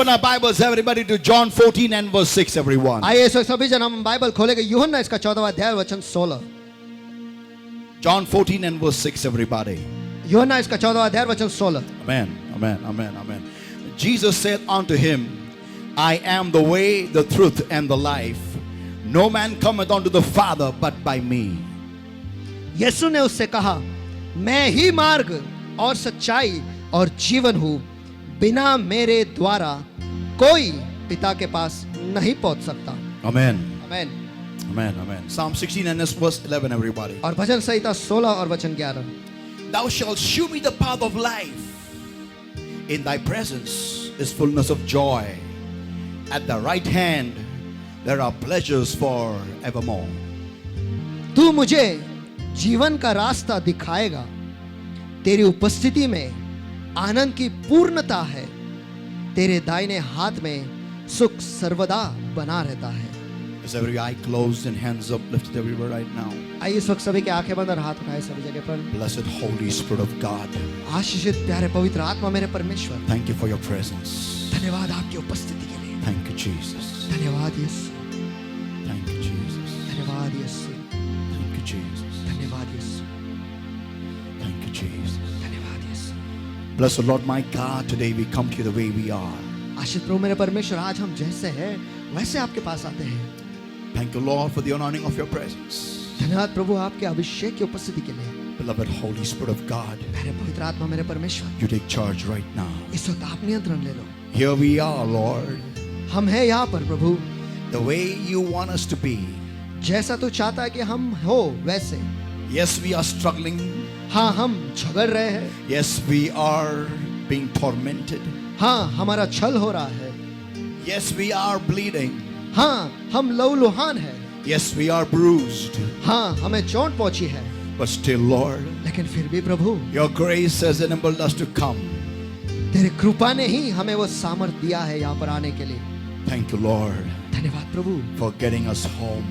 open our Bibles, everybody, to John 14 and verse 6, everyone. आइए इस वक्त सभी जन हम बाइबल खोलेंगे यूहन्ना इसका 14वां अध्याय वचन 16। John 14 and verse 6, everybody. यूहन्ना इसका 14वां अध्याय वचन 16। Amen, amen, amen, amen. Jesus said unto him, I am the way, the truth, and the life. No man cometh unto the Father but by me. यीशु ने उससे कहा, मैं ही मार्ग और सच्चाई और जीवन हूँ, बिना मेरे द्वारा कोई पिता के पास नहीं पहुंच सकता। Amen. Amen. Amen, amen. Psalm 16 and verse 11, everybody. और भजन संहिता 16 और वचन 11। Thou shalt shew me the path of life. In thy presence is fullness of joy. At the right hand there are pleasures for evermore. तू मुझे जीवन का रास्ता दिखाएगा, तेरी उपस्थिति में आनंद की पूर्णता है, तेरे दाहिने हाथ में सुख सर्वदा बना रहता है। Is every eye closed and hands up lifted everywhere right now? आइए इस वक्त सभी के आंखें बंद और हाथ उठाए सभी जगह पर। Blessed Holy Spirit of God, आशीषित प्यारे पवित्र आत्मा मेरे परमेश्वर, thank you for your presence. धन्यवाद आपकी उपस्थिति के लिए। Thank you, Jesus. धन्यवाद यीशु, Thank you, Jesus. धन्यवाद यीशु, Thank you, Jesus. धन्यवाद यीशु, Thank you, Jesus. धन्यवाद यीशु। Bless the Lord my God, today we come to you the way we are. आशीष प्रभु मेरे परमेश्वर, आज हम जैसे हैं वैसे आपके पास आते हैं। Thank you, Lord, for the anointing of your presence. धन्यवाद प्रभु आपके अभिषेक की उपस्थिति के लिए। Beloved Holy Spirit of God, मेरे पवित्र आत्मा मेरे परमेश्वर, you take charge right now. इस वक्त आप नियंत्रण ले लो। Here we are, Lord, हम हैं यहाँ पर प्रभु, the way you want us to be. जैसा तू चाहता है कि हम हो वैसे। Yes, we are struggling. हाँ, हम झगड़ रहे हैं। Yes, we are being tormented. हाँ, हमारा छल हो रहा है। Yes, we are bleeding. हाँ, हम लहूलुहान हैं। Yes, we are bruised. हाँ, हमें चोट पहुंची है। But still, Lord, लेकिन फिर भी प्रभु, your grace has enabled us to come. तेरे कृपा ने ही हमें वो सामर्थ दिया है यहाँ पर आने के लिए। Thank you, Lord, धन्यवाद प्रभु for getting us home.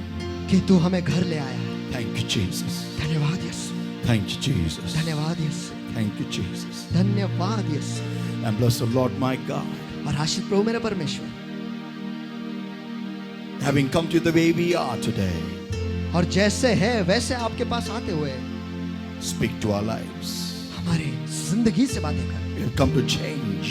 कि तू हमें घर ले आया है। Thank you, Jesus. धन्यवाद यीशु, Thank you, Jesus. धन्यवाद यीशु, Thank you, Jesus. धन्यवाद यीशु। And bless the Lord my God. और आशीष प्रभु मेरे परमेश्वर, Having come to the way we are today, और जैसे है वैसे आपके पास आते हुए speak to our lives. हमारे जिंदगी से बातें कर। We have come to change.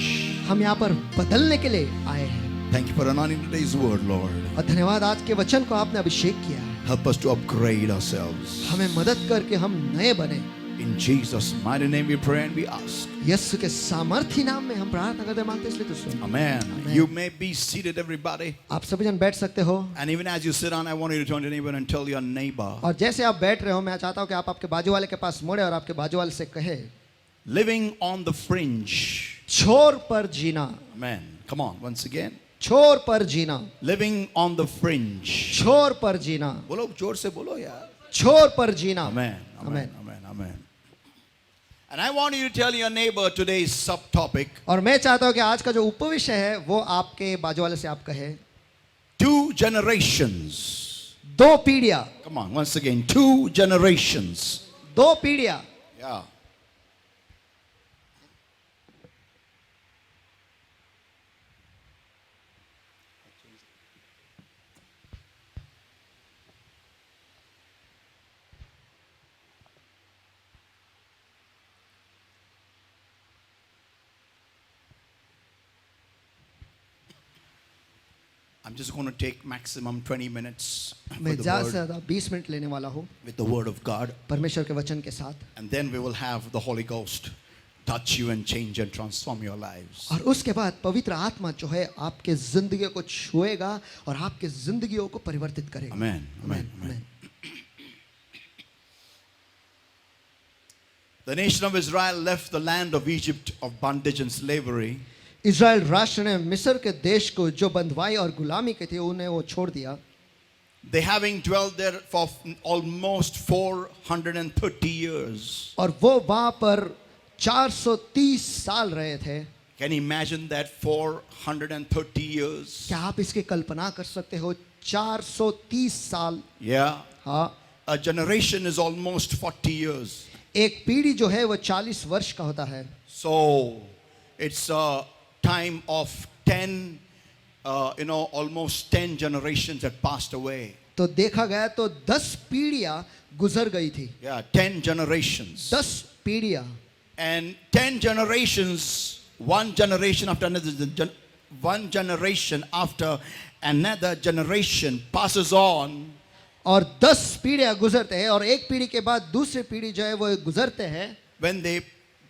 हम यहाँ पर बदलने के लिए आए हैं। Thank you for anointing today's word, Lord. और धन्यवाद आज के वचन को आपने अभिषेक किया है। Help us to upgrade ourselves. हमें मदद करके हम नए बने। In Jesus' mighty name we pray and we ask. यीशु के सामर्थी नाम में हम प्रार्थना करते मांगते इसलिए तो सुन। Amen. Amen. You may be seated, everybody. आप सभी जन बैठ सकते हो। And even as you sit down, I want you to turn to your neighbor and tell your neighbor, और जैसे आप बैठ रहे हो, मैं चाहता हूँ कि आप आपके बाजू वाले के पास मुड़े और आपके बाजू वाले से कहे, living on the fringe. छोर पर जीना। Amen. Come on, once again. छोर पर जीना। Living on the fringe. छोर पर जीना। बोलो, जोर से बोलो यार. छोर पर जीना। Amen. Amen. Amen. Amen. Amen. And I want you to tell your neighbor today's subtopic. और मैं चाहता हूँ कि आज का जो उपविषय है वो आपके बाजू वाले से आप कहे, 2 generations. दो पीढ़ियां। Come on, once again, 2 generations. दो पीढ़ियां। Yeah. I'm just going to take maximum 20 minutes for मैं the ज्यादा से word, ज्यादा 20 मिनट लेने वाला हूँ with the word of God. परमेश्वर के वचन के साथ। And then we will have the Holy Ghost touch you and change and transform your lives. और उसके बाद पवित्र आत्मा जो है आपके जिंदगी को छुएगा और आपके जिंदगियों को परिवर्तित करेगा। Amen. Amen. Amen. The nation of Israel left the land of Egypt of bondage and slavery. Israel राष्ट्र ने मिस्र के देश को जो बंधुआई और गुलामी के थे उन्हें वो छोड़ दिया। They having dwelt there for almost 430 years. और वो वहां पर 430 साल रहे थे। Can you imagine that 430 years? क्या आप इसकी कल्पना कर सकते हो? 430 साल। Yeah. हाँ, A generation is almost 40 years. एक पीढ़ी जो है वो 40 वर्ष का होता है। So it's a time of almost 10 generations had passed away. तो देखा गया तो 10 पीढ़ियां गुजर गई थी। Yeah, 10 generations. 10 पीढ़ियां। And 10 generations, one generation after another, one generation after another generation passes on. और 10 पीढ़ियां गुजरते हैं और एक पीढ़ी के बाद दूसरी पीढ़ी जो है वो गुजरते हैं। When they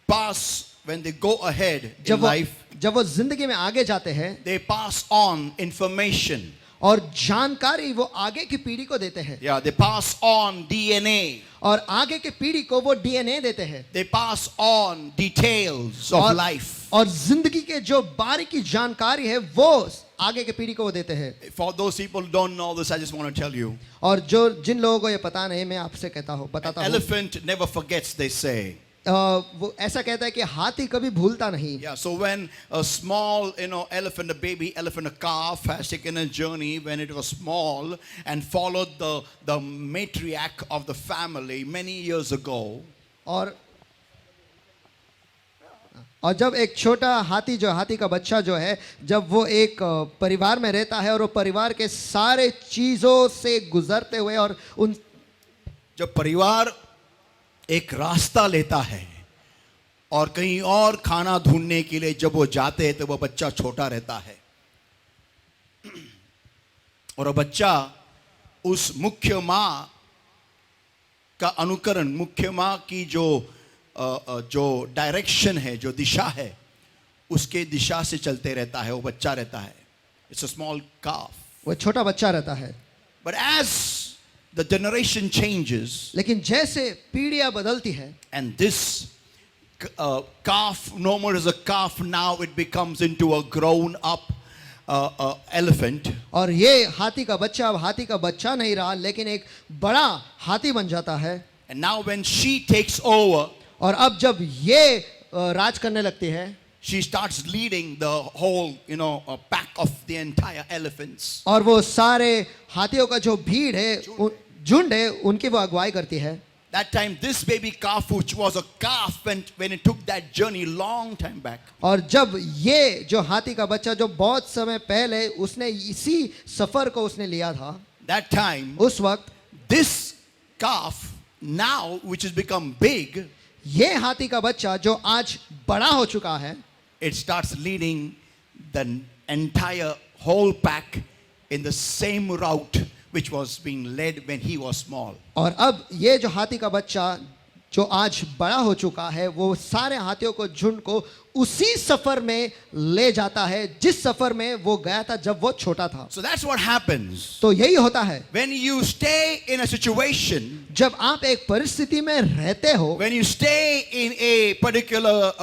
pass, when they go ahead in जब life, वो जिंदगी में आगे जाते हैं they pass on information. और जानकारी वो आगे की पीढ़ी को देते हैं। Yeah, they pass on DNA. और आगे की पीढ़ी को वो डीएनए देते हैं। They pass on details of life. और जिंदगी के जो बारीकी जानकारी है वो आगे की पीढ़ी को वो देते हैं। For those people who don't know this, I just want to tell you. और जो जिन लोगों को ये पता नहीं, मैं आपसे बताता हूँ। Elephant never forgets, they say. वो ऐसा कहता है कि हाथी कभी भूलता नहीं। Yeah, so when a small, elephant, a baby elephant, a calf has taken a journey when it was small and followed the matriarch of the family many years ago. और जब एक छोटा हाथी का बच्चा जो है, जब वो एक परिवार में रहता है और वो परिवार के सारे चीजों से गुजरते हुए और उन जब परिवार एक रास्ता लेता है और कहीं और खाना ढूंढने के लिए जब वो जाते हैं तो वो बच्चा छोटा रहता है और वो बच्चा उस मुख्य माँ का अनुकरण, मुख्य माँ की जो डायरेक्शन है, जो दिशा है, उसके दिशा से चलते रहता है। वो बच्चा रहता है। It's a small calf. वो छोटा बच्चा रहता है। But as the generation changes, लेकिन जैसे पीढ़ियां बदलती है, and this calf no more is a calf, now it becomes into a grown up elephant. और ये हाथी का बच्चा अब हाथी का बच्चा नहीं रहा, लेकिन एक बड़ा हाथी बन जाता है। And now when she takes over, और अब जब ये राज करने लगती है, she starts leading the whole, a pack of the entire elephants. और वो सारे हाथियों का जो भीड़ है, झुंड है, उनकी वो अगुवाई करती है। That time this baby calf, which was a calf when it took that journey long time back. और जब ये जो हाथी का बच्चा जो बहुत समय पहले उसने इसी सफर को उसने लिया था, that time, उस वक्त this calf now which has become big, ये हाथी का बच्चा जो आज बड़ा हो चुका है, it starts leading the entire whole pack in the same route which was being led when he was small. और अब ये जो हाथी का बच्चा जो आज बड़ा हो चुका है, वो सारे हाथियों को, झुंड को उसी सफर में ले जाता है जिस सफर में वो गया था जब वो छोटा था। So that's what happens. तो यही होता है When you stay in a situation, जब आप एक परिस्थिति में रहते हो, when you stay in a particular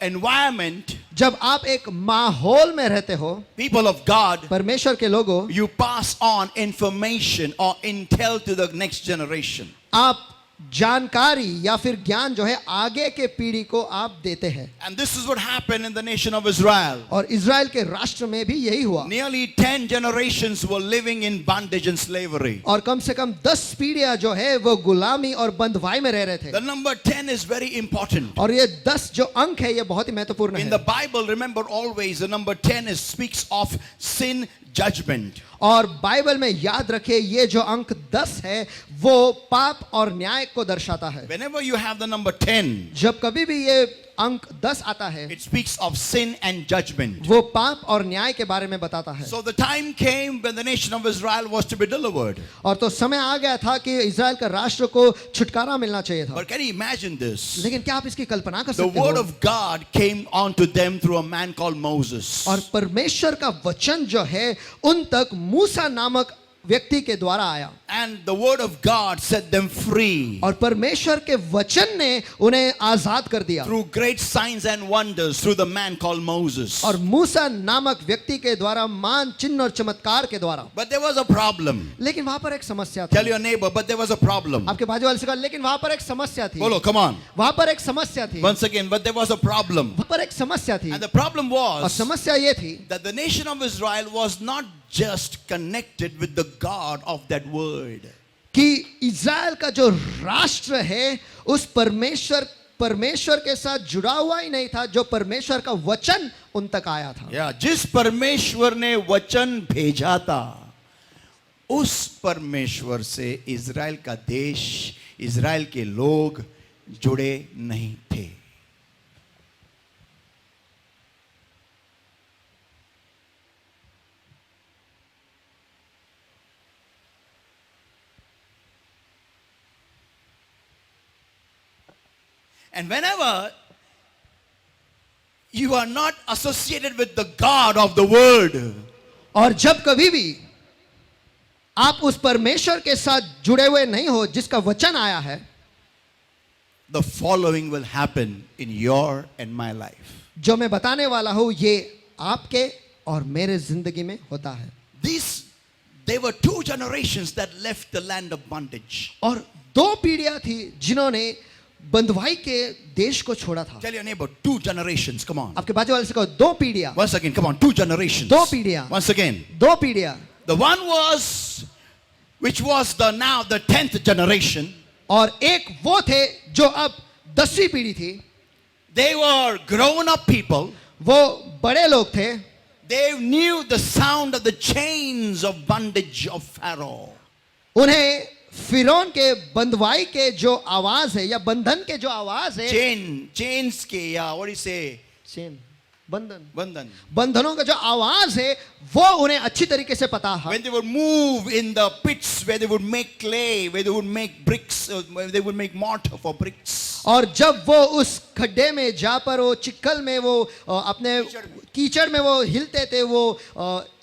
environment, जब आप एक माहौल में रहते हो, people of God, परमेश्वर के लोगों, you pass on information or intel to the next generation. आप जानकारी या फिर ज्ञान जो है आगे के पीढ़ी को आप देते हैं। And this is what happened in the nation of Israel. और इज़राइल के राष्ट्र में भी यही हुआ। Nearly 10 generations were living in bondage and slavery. और कम से कम 10 पीढ़ियां जो है वो गुलामी और बंधुआई में रह रहे थे। The number 10 is very important. और ये 10 जो अंक है ये बहुत ही महत्वपूर्ण In है। the Bible, remember always the number 10 speaks of sin judgment. और बाइबल में याद रखें ये जो अंक 10 है वो पाप और न्याय को दर्शाता है। Whenever you have the number 10, जब कभी भी ये अंक 10 आता है, it speaks of sin and judgment. वो पाप और न्याय के बारे में बताता है। So the time came when the nation of Israel was to be delivered. और तो समय आ गया था कि इज़राइल का राष्ट्र को छुटकारा मिलना चाहिए था। But can you imagine this? लेकिन क्या आप इसकी कल्पना कर The सकते word हो? of God came onto them through a man called Moses. और परमेश्वर का वचन जो है उन तक मूसा नामक व्यक्ति के द्वारा आया। And the word of God set them free. और परमेश्वर के वचन ने उन्हें आजाद कर दिया। Through great signs and wonders through the man called Moses. और मूसा नामक व्यक्ति के द्वारा मान चिन्ह और चमत्कार के द्वारा। But there was a problem. लेकिन वहां पर एक समस्या Tell थी। your neighbor, but there was a problem. आपके बाजू वाले से कहा, लेकिन वहां पर एक समस्या थी। Follow, come on. वहां पर एक समस्या थी। Once again, but there was a problem. वहां पर एक समस्या थी। And the problem और was समस्या ये थी that the nation of Israel was not just connected with the God of that word. कि इज़राइल का जो राष्ट्र है उस परमेश्वर परमेश्वर के साथ जुड़ा हुआ ही नहीं था, जो परमेश्वर का वचन उन तक आया था। या जिस परमेश्वर ने वचन भेजा था, उस परमेश्वर से इज़राइल का देश, इज़राइल के लोग जुड़े नहीं थे। And whenever you are not associated with the God of the word, और जब कभी भी आप उस परमेश्वर के साथ जुड़े हुए नहीं हो जिसका वचन आया है, the following will happen in your and my life. जो मैं बताने वाला हूं ये आपके और मेरे जिंदगी में होता है। There were two generations that left the land of bondage. और दो पीढ़ियां थी जिन्होंने बंधुआई के देश को छोड़ा था। Tell your neighbor, two generations. Come on. आपके बाजू वाले से कहो, दो पीढ़ियां। Once again, come on, two generations. दो पीढ़ियां। Once again. दो पीढ़ियां। The one was, which was now the 10th generation. और एक वो थे जो अब 10वीं पीढ़ी थी। They were grown up people. वो बड़े लोग थे। They knew the sound of the chains of bondage of Pharaoh. उन्हें फिरौन के बंधुआई के जो आवाज है या बंधन के जो आवाज है, chains के, या what do you say? Chain, बंधन, बंधनों का जो आवाज है वो उन्हें अच्छी तरीके से पता है। When they would move in the pits where they would make clay, where they would make bricks, where they would make mortar for bricks. और जब वो उस खड्डे में जा पर वो चिक्कल में वो अपने कीचड़ में वो हिलते थे वो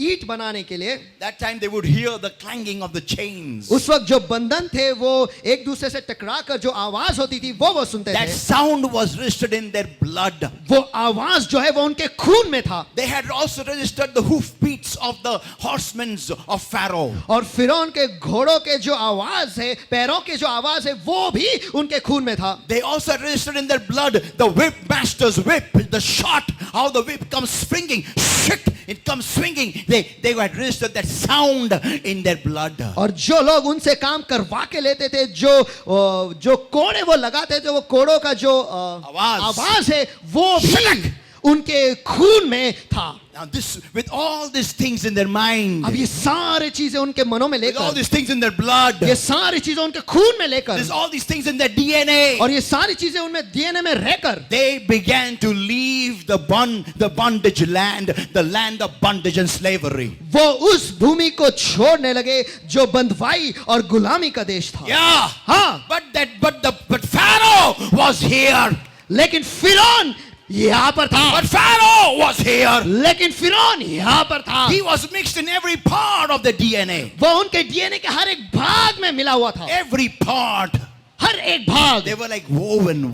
ईंट बनाने के लिए, that time they would hear the clanging of the chains. उस वक्त जो बंधन थे वो एक दूसरे से टकरा कर जो आवाज होती थी वो सुनते That थे। sound was registered in their blood. वो आवाज जो है वो उनके खून में था। They had also registered the hoof beats of the horsemen of Pharaoh. और फिरौन के घोड़ों के जो आवाज है, पैरों के जो आवाज है वो भी उनके खून में था। They also registered in their blood the whip master's whip, the shot, how the whip comes swinging, shit, it comes swinging. They had registered that sound in their blood. और जो लोग उनसे काम करवा के लेते थे, जो कोड़े वो लगाते थे, वो कोड़ों का जो आवाज है वो भी उनके खून में था। Now this, with all these things in their mind, अब ये सारे चीजें उनके मनों में with all लेकर, these things in their blood, ये सारी चीजें उनके खून में लेकर, there's all these things in their DNA, और ये सारी चीजें उनमें डीएनए में रहकर, they began to leave the bondage land, the land of bondage and slavery. वो उस भूमि को छोड़ने लगे जो बंधुआई और गुलामी का देश था। Yeah, हाँ, but Pharaoh was here. लेकिन फिरौन यहाँ पर था। But Pharaoh was here. लेकिन फिरौन यहाँ पर था। He was mixed in every part of the DNA. वो उनके डीएनए के हर एक भाग में मिला हुआ था। Every part. हर एक भाग। They were like woven.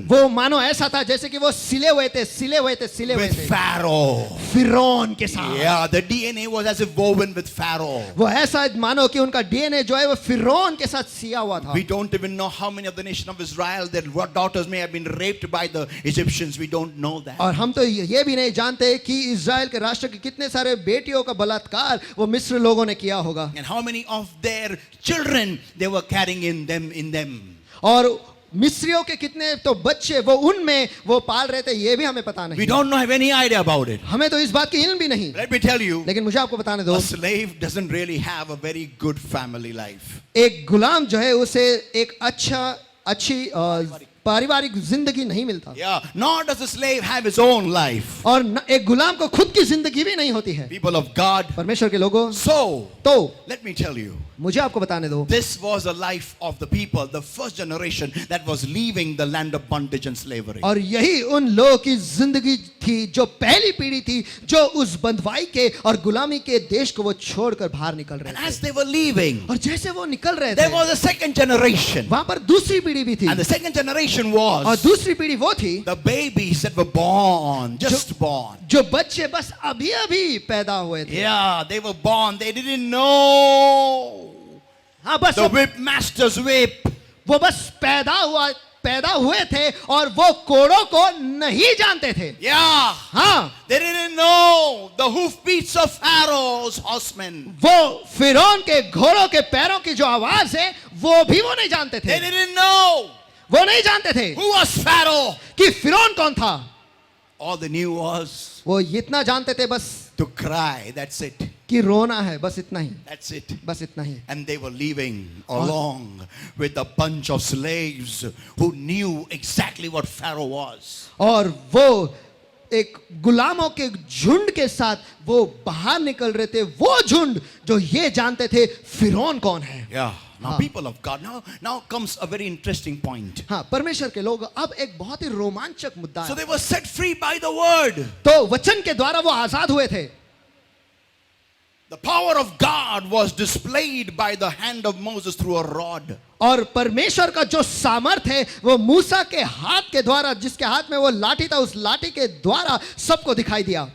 वो मानो ऐसा था जैसे कि वो सिले हुए थे। With Pharaoh. फिरौन के साथ। Yeah, the DNA was as if woven with Pharaoh. वो ऐसा मानो कि उनका डीएनए जो है वो फिरौन के साथ सिया हुआ था। We don't even know how many of the nation of Israel, their daughters may have been raped by the Egyptians. We don't know that. और हम तो ये भी नहीं जानते कि इज़राइल के राष्ट्र के कितने सारे बेटियों का बलात्कार वो मिस्र लोगों ने किया होगा। And how many of their children they were carrying in them. और मिस्रियों के कितने तो बच्चे वो उनमें वो पाल रहे थे, ये भी हमें पता नहीं। We don't have any idea about it. हमें तो इस बात की इल्म भी नहीं। Let me tell you, लेकिन मुझे आपको बताने दो, a slave doesn't really have a very good family life. एक गुलाम जो है उसे एक अच्छी पारिवारिक जिंदगी नहीं मिलता। Yeah, nor does a slave have his own life. और एक गुलाम को खुद की जिंदगी भी नहीं होती है। People of God. परमेश्वर के लोगों, So, तो let me tell you, मुझे आपको बताने दो, this was the life of the people, the first generation that was leaving the land of bondage and slavery. और यही उन लोगों की जिंदगी थी जो पहली पीढ़ी थी जो उस बंधुआई के और गुलामी के देश को वो छोड़कर बाहर निकल रहे And थे। as they were leaving, और जैसे वो निकल रहे there थे, was a second generation. वहां पर दूसरी पीढ़ी भी थी। And the second generation और was दूसरी पीढ़ी वो थी the babies that were born, just born. जो बच्चे बस अभी पैदा हुए थे। Yeah, they were born. They didn't know हाँ, बस the whip master's whip. वो बस पैदा हुए थे और वो कोड़ों को नहीं जानते थे। Yeah, हाँ, they didn't know the hoofbeats of Pharaoh's horsemen. वो फिरौन के घोड़ों के पैरों की जो आवाज है वो भी वो नहीं जानते They थे। didn't know वो नहीं जानते थे Who was Pharaoh? कि फिरौन कौन था। All they knew was वो इतना जानते थे बस to cry. That's it. कि रोना है, बस इतना ही, That's it. बस इतना ही। And they were leaving along with a bunch of slaves who knew exactly what Pharaoh was. और वो एक गुलामों के झुंड के साथ वो बाहर निकल रहे थे, वो झुंड जो ये जानते थे फिरौन कौन है। Yeah. Now, हाँ। people of God, now comes a very interesting point. हाँ, परमेश्वर के लोग, अब एक बहुत ही रोमांचक मुद्दा So है। they were set free by the word. तो वचन के द्वारा वो आजाद हुए थे। The power of God was displayed by the hand of Moses through a rod. और परमेश्वर का जो सामर्थ है वो मूसा के हाथ के द्वारा, जिसके हाथ में वो लाठी था, उस लाठी के द्वारा सबको दिखाई दिया।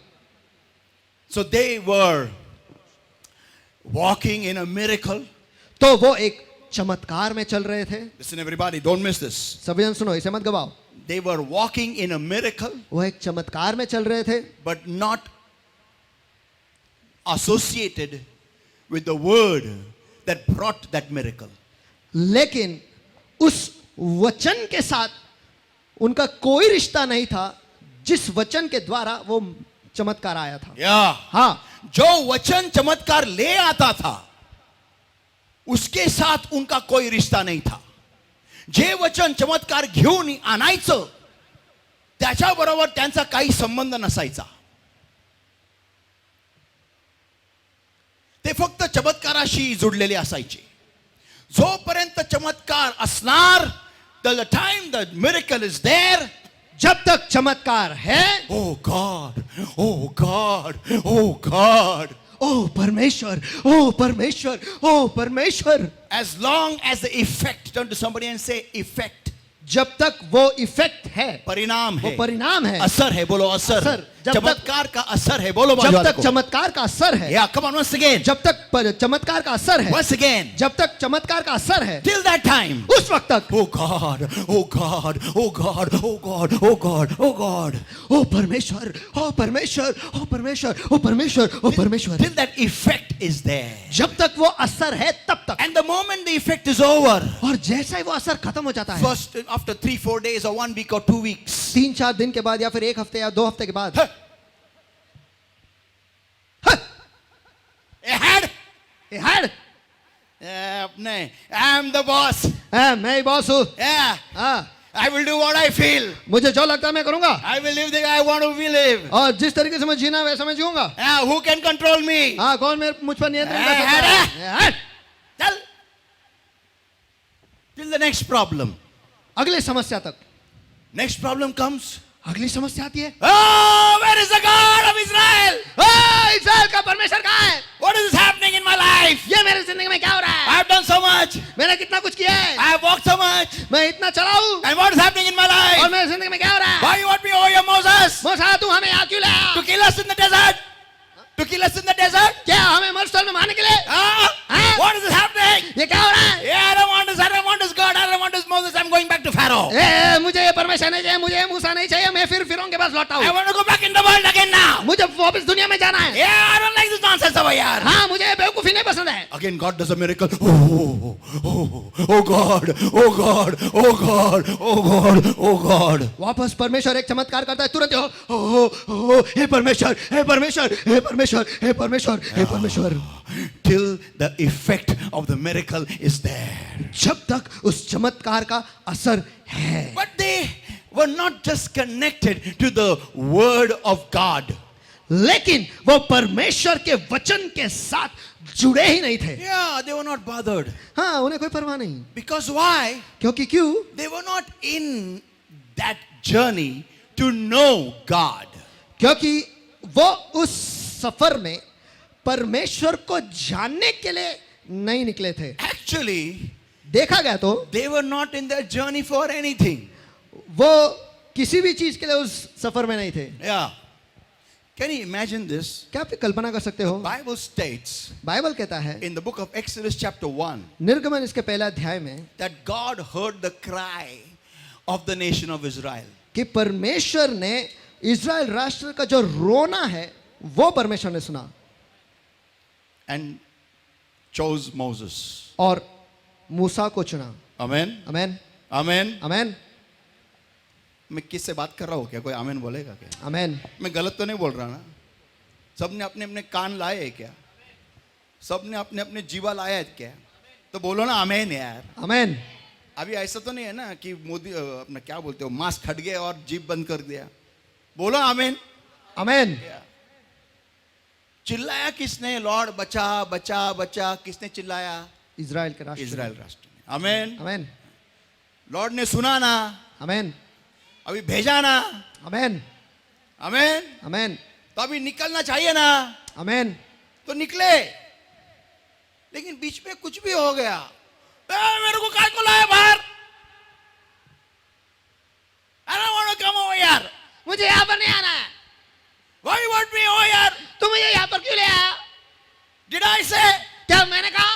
So they were walking in a miracle. तो वो एक चमत्कार में चल रहे थे। Listen, everybody, don't miss this. सभी जन सुनो, इसे मत गवाओ। They were walking in a miracle, वो एक चमत्कार में चल रहे थे, but not associated with the word that brought that miracle. लेकिन उस वचन के साथ उनका कोई रिश्ता नहीं था जिस वचन के द्वारा वो चमत्कार आया था। Yeah. हाँ, जो वचन चमत्कार ले आता था उसके साथ उनका कोई रिश्ता नाही था। जे वचन चमत्कार घेऊन आणायचं त्याच्याबरोबर त्यांचा काही संबंध नसायचा। ते फक्त चमत्काराशी जोडलेले असायचे। जोपर्यंत चमत्कार असणार, the time the miracle is there, जब तक चमत्कार है, oh God, oh God, oh God, ओ परमेश्वर, ओ परमेश्वर, ओ परमेश्वर, as long as the effect, turn to somebody and say effect, जब तक वो इफेक्ट है, परिणाम वो है, परिणाम है, असर है, बोलो असर, असर, जब तक- चमत्कार का असर है, बोलो जब बाजू तक वाले को। चमत्कार का असर है, Yeah, come on once again, जब तक चमत्कार का असर है, once again, जब तक चमत्कार का असर है, till that time, उस वक्त तक, oh God, oh God, oh God, oh God, oh God, oh God, ओ परमेश्वर, ओ परमेश्वर, ओ परमेश्वर, ओ परमेश्वर, ओ परमेश्वर, till that effect is there, जब तक वो असर है तब तक। and the moment the effect is over, और जैसा ही वो असर खत्म हो जाता है, first after 3-4 days or 1 week or 2 weeks, 3-4 दिन के बाद या फिर 1 हफ्ते या 2 हफ्ते के बाद, head, हेड, अपने, I'm the boss, मैं ही बॉस हूँ, yeah, हाँ, I will do what I feel, मुझे जो लगता है मैं करूंगा, I will live the way I want to live, और जिस तरीके से मैं जीना है वैसा मैं जीऊंगा। yeah, who can control me? हाँ, कौन मुझ पर नियंत्रण कर सकता हेड, है? Head. Tell, till the next problem, अगली समस्या तक, next problem comes, अगली समस्या आती है, oh, where is the God of Israel? इस्राएल का परमेश्वर कहाँ है? What is happening in my life? ये मेरी जिंदगी में क्या हो रहा है? I have done so much, मैंने कितना कुछ किया है, I have walked so much, मैं इतना चला हूँ, and what is happening in my और life? मेरी जिंदगी में क्या हो रहा है? Why you want me over here, Moses? मूसा, तू हमें यहाँ क्यों लाया? To kill us in the desert? To kill us in the desert? क्या हमें मरुस्थल में मारने के लिए? Ah, what is happening? ये क्या हो रहा है? Yeah, I don't want this, I don't want this God, I don't want this Moses, I'm going back to Pharaoh. मुझे ये परमेश्वर नहीं चाहिए, मुझे ये मूसा नहीं चाहिए, मैं फिर फिरौन के पास लौटा I हूँ, want to go back in the world again now. मुझे वापस दुनिया में जाना है। Yeah, I don't like this nonsense over here. हाँ, मुझे ये बेवकूफी नहीं पसंद है। Again, God does a miracle. Oh, oh, oh God, oh God, oh God, oh God, oh God. वापस परमेश्वर एक चमत्कार करता है, तुरंत हो, हे परमेश्वर, हे परमेश्वर, हे परमेश्वर, हे परमेश्वर, हे परमेश्वर, Till the effect of the miracle is there. जब तक उस चमत्कार का असर है। But they were not just connected to the word of God. लेकिन वो परमेश्वर के वचन के साथ जुड़े ही नहीं थे। Yeah, they were not bothered. हाँ, उन्हें कोई परवाह नहीं, Because why? क्योंकि क्यों? They were not in that journey to know God. क्योंकि वो उस सफर में परमेश्वर को जानने के लिए नहीं निकले थे। Actually, देखा गया तो they were not in that journey for anything. वो किसी भी चीज के लिए उस सफर में नहीं थे। Yeah. Can you imagine this? क्या आप कल्पना कर सकते हो? Bible states बाइबल कहता है in the book of Exodus chapter 1 निर्गमन इसके पहले अध्याय में that God heard the cry of the nation of Israel. कि परमेश्वर ने इज़राइल राष्ट्र का जो रोना है वो परमेश्वर ने सुना And chose Moses. और मूसा को चुना। Amen. आमीन। आमेन। आमेन, मैं किससे बात कर रहा हूँ? क्या कोई आमेन बोलेगा क्या? आमेन। मैं गलत तो नहीं बोल रहा ना? सबने अपने अपने कान लाए हैं क्या? सबने अपने अपने जीवा लाया है क्या? तो बोलो ना आमेन यार। आमेन। अभी ऐसा तो नहीं है ना कि मोदी अपना क्या बोलते हो, मास्क हट गया और जीभ बंद कर दिया। बोलो आमेन। आमेन। चिल्लाया किसने? लॉर्ड बचा बचा बचा, किसने चिल्लाया? इज़राइल के राष्ट्र। इजराइल राष्ट्र ने। आमेन। आमेन। लॉर्ड ने सुना ना, आमेन। अभी भेजा ना। आमेन। आमेन। आमेन। तो अभी निकलना चाहिए ना, आमेन। तो निकले। लेकिन बीच में कुछ भी हो गया, मेरे को काय को लाया बाहर? I don't want to come over here. मुझे यहाँ पर नहीं आना है। Why you want me over here? तू मुझे यहाँ पर क्यों ले आया? Did I say? क्या मैंने कहा?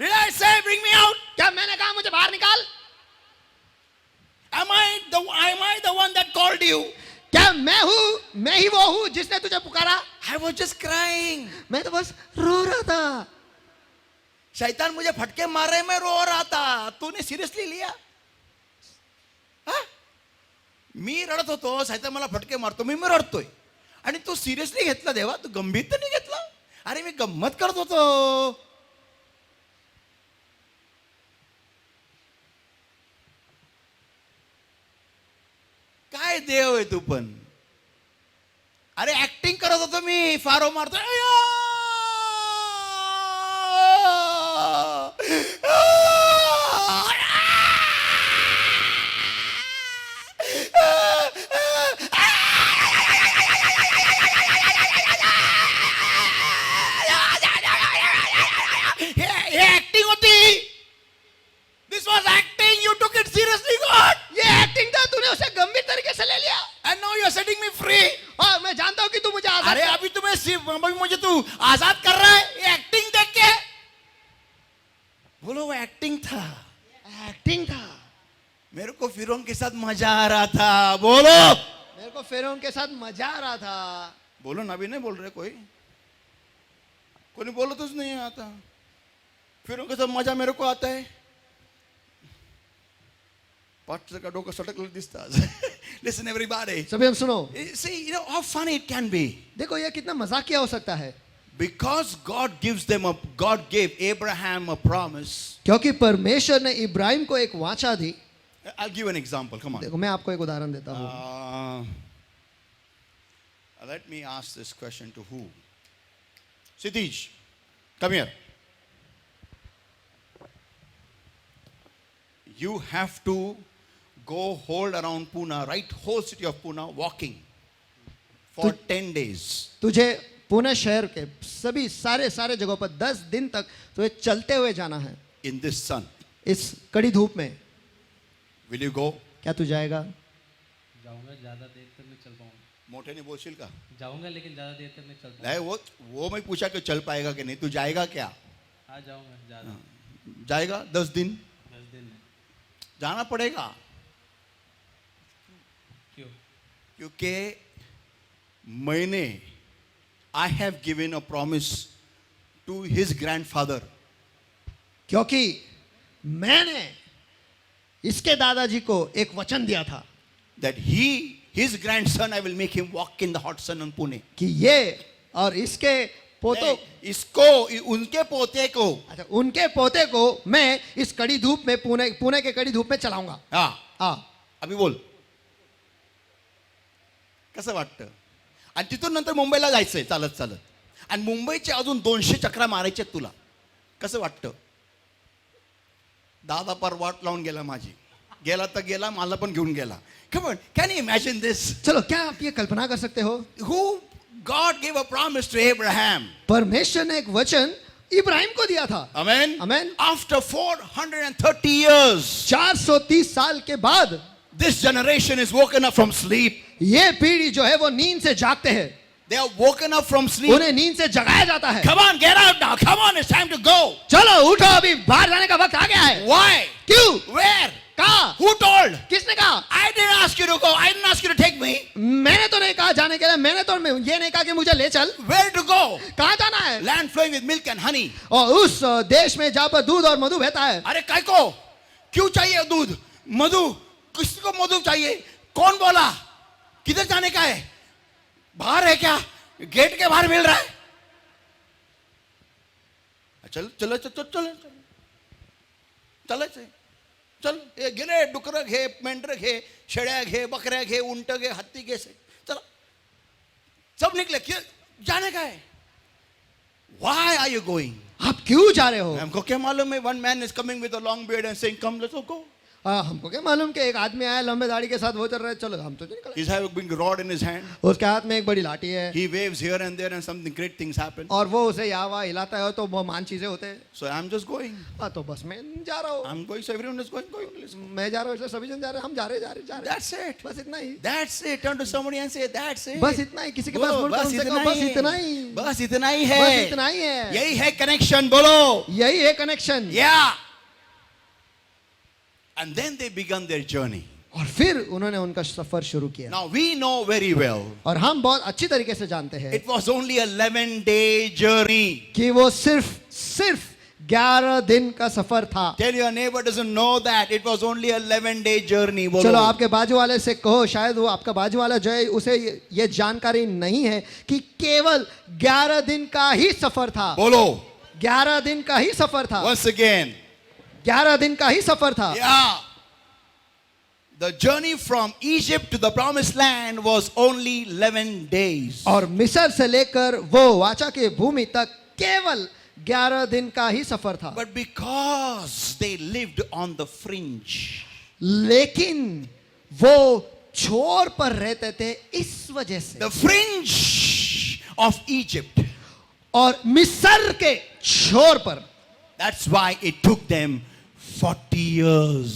Did I say bring me out? क्या मैंने कहा मुझे बाहर निकाल? Am I the one that called you? क्या मैं ही वो हूँ जिसने तुझे पुकारा? I was just crying. मैं तो बस रो रहा था। शैतान मुझे फटके मार रहे, मैं रो रहा था। तूने सिरियसली लिया? हा? मी रडत होतो, शैतान मला फटके मारतो, मी रडतोय, आणि तू सिरियसली घेतला? देवा, तू गंभीर तर नाही घेतला? अरे मी गंमत करत होतो. काय देव आहे तू पण? अरे ऍक्टिंग करत होतो मी, फारो मारतोय. ऍक्टिंग होती. This was acting. You took it seriously God. ये एक्टिंग था, तूने उसे गंभीर तरीके से ले लिया। And now you are setting me free. और मैं जानता हूँ कि तू मुझे आजाद अरे अभी मुझे तू आजाद कर रहा है ये एक्टिंग देख के? बोलो वो एक्टिंग था, एक्टिंग था। मेरे को फिरौन के साथ मजा आ रहा था. बोलो, मेरे को फिरौन के साथ मजा आ रहा था। बोलो ना. अभी नहीं बोल रहे कोई बोलो तो नहीं आता. फिरौन के साथ मजा मेरे को आता है. पास्टर का डोकं सटकलं दिसतं. Listen everybody. सभी हम सुनो। See, you know how funny it can be. देखो ये कितना मजाकिया हो सकता है। Because God gave Abraham a promise. क्योंकि परमेश्वर ने इब्राहिम को एक वाचा दी। I'll give an example. Come on. देखो मैं आपको एक उदाहरण देता हूँ। Let me ask this question to who? Sitish, come here. You have to go hold around Pune, right? Whole city of Pune walking for 10 days. तुझे पुणे शहर के सभी सारे जगहों पर 10 दिन तक तुझे चलते हुए जाना है। In this sun. इस कड़ी धूप में। Will you go? क्या तू जाएगा? जाऊंगा, ज्यादा देर तक मैं चल पाऊंगा। मोटे ने बोलशील का? जाऊंगा लेकिन ज्यादा देर तक मैं चल पाऊंगा। नहीं, वो मैं पूछा कि चल पाएगा कि नहीं. तू जाएगा क्या? हाँ जाऊंगा, ज्यादा जाएगा 10 दिन? 10 दिन में। जाना पड़ेगा. क्यों? क्योंकि मैंने I have given a promise to his grandfather. क्योंकि मैंने इसके दादाजी को एक वचन दिया था That his grandson, I will make him walk in the hot sun in Pune. कि ये और इसके पोतों इसको, उनके पोते को, अच्छा उनके पोते को मैं इस कड़ी धूप में पुणे के कड़ी धूप में चलाऊंगा. हा अभी बोल कसं वाटतं. आणि तिथून नंतर मुंबईला जायचंय चालत चालत, आणि मुंबईचे अजून 200 चक्रा मारायचे तुला. कसं वाटतं. दादा पर वाट लावून गेला माझी. गेला तर गेला, मला पण घेऊन गेला. Come on, can you imagine this? चलो क्या आप ये कल्पना कर सकते हो. Who God gave a promise to Abraham. परमेश्वर ने एक वचन इब्राहिम को दिया था. Amen. Amen. After 430 years, 430 साल के बाद this generation is woken up from sleep. ये पीढ़ी जो है वो नींद से जागते हैं. They are woken up from sleep. उन्हें नींद से जगाया जाता है. Come on, get out now. Come on, it's time to go. चलो उठो, अभी बाहर जाने का वक्त आ गया है. Why? क्यों? Where? कहा? Who told? किसने कहा? I didn't ask you to go. I didn't ask you to take me. मैंने तो नहीं कहा जाने के लिए. मैंने तो ये नहीं कहा कि मुझे ले चल. Where to go? कहाँ जाना है? Land flowing with milk and honey. और उस देश में जहाँ पर दूध और मधु बहता है. अरे काय को? क्यों चाहिए दूध? मधु, किसको मधु चाहिए? कौन बोला? किधर जाने का है? बाहर है क्या? गेट के बाहर मिल रहा है? चल चल चल चल चल चल चल हे गेले, डुकर घे, मेंढर घे, शेळ्या घे, बकऱ्या घे, उंट घे, हत्ती घे, चला सब निकले। क्यों जाने का है? Why are you going? आप क्यों जा रहे हो? हमको क्या मालूम है? One man is coming with a long beard and saying, "Come, let's go." हमको क्या मालूम कि एक आदमी आया लंबे दाढ़ी के साथ, वो चल रहा है, चलो हम तो निकल। He's having a big rod in his hand. उसके हाथ में एक बड़ी लाठी है, He waves here and there, and something great things happen. और वो उसे यहाँ वहाँ हिलाता है, तो वो मान चीजें होते हैं। So I'm just going. तो बस मैं जा रहा हूँ, I'm going. So everyone is going. Let's go. मैं जा रहा हूँ, इसलिए सभी जन जा रहे हैं, हम जा रहे। That's it. बस इतना ही, That's it. Turn to somebody and say, "That's it." बस इतना ही। किसी के पास बोलो, मुड़कर बस उनसे कहो, इतना बस ही इतना है। ही, बस इतना ही है। बस इतना ही है। यही है कनेक्शन। बोलो, यही है connection. yeah. And then they began their journey. और फिर उन्होंने उनका सफर शुरू किया। Now we know very well और हम बहुत अच्छी तरीके से जानते हैं it was only a 11-day journey. कि वो सिर्फ 11 दिन का सफर था। Tell your neighbor doesn't know that it was only a 11-day journey. बोलो, चलो आपके बाजू वाले से कहो, शायद वो आपका बाजू वाला जो है उसे ये जानकारी नहीं है कि केवल 11 दिन का ही सफर था। बोलो, 11 दिन का ही सफर था। once again. 11 दिन का ही सफर था। Yeah. The journey from Egypt to the promised land was only 11 days. और मिस्र से लेकर वो वाचा की भूमि तक केवल 11 दिन का ही सफर था। But because they lived on the fringe, लेकिन वो छोर पर रहते थे, इस वजह से the fringe of Egypt, और मिस्र के छोर पर, that's why it took them 40 years.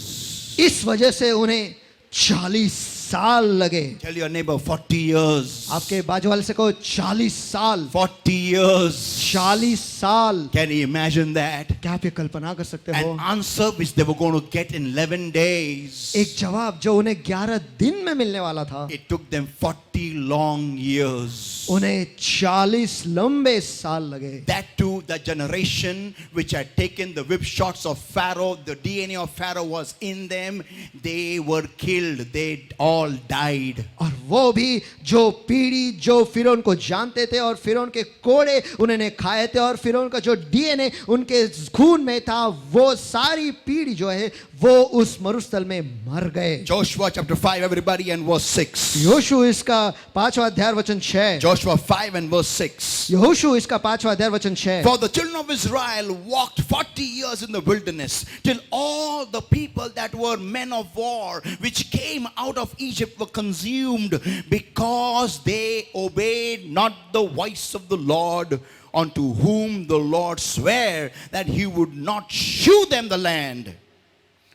इस वजह से उन्हें 40 साल लगे। Tell your neighbor, 40 years. आपके बाजू वाले से कहो 40 साल। 40 years. 40 साल। Can you imagine that? क्या आप ये कल्पना कर सकते हो? An answer which they were going to get in 11 days. एक जवाब जो उन्हें 11 दिन में मिलने वाला था, It took them 40 long years. उन्हें 40 लंबे साल लगे। That too, the generation which had taken the whip shots of Pharaoh, the DNA of Pharaoh was in them. They were killed. They all died. और वो भी जो पीढ़ी जो फिरौन को जानते थे और फिरौन के कोड़े उन्होंने खाए थे और फिरौन का जो डीएनए उनके खून में था, वो सारी पीढ़ी जो है वो उस मरुस्थल में मर गए। Joshua chapter 5, everybody, and verse 6. यहोशू इसका 5वां अध्याय वचन 6। Joshua 5 and verse 6. यहोशू इसका 5वां अध्याय वचन 6। For the children of Israel walked 40 years in the wilderness, till all the people that were men of war, which came out of Egypt, were consumed, because they obeyed not the voice of the Lord, unto whom the Lord sware that he would not shew them the land,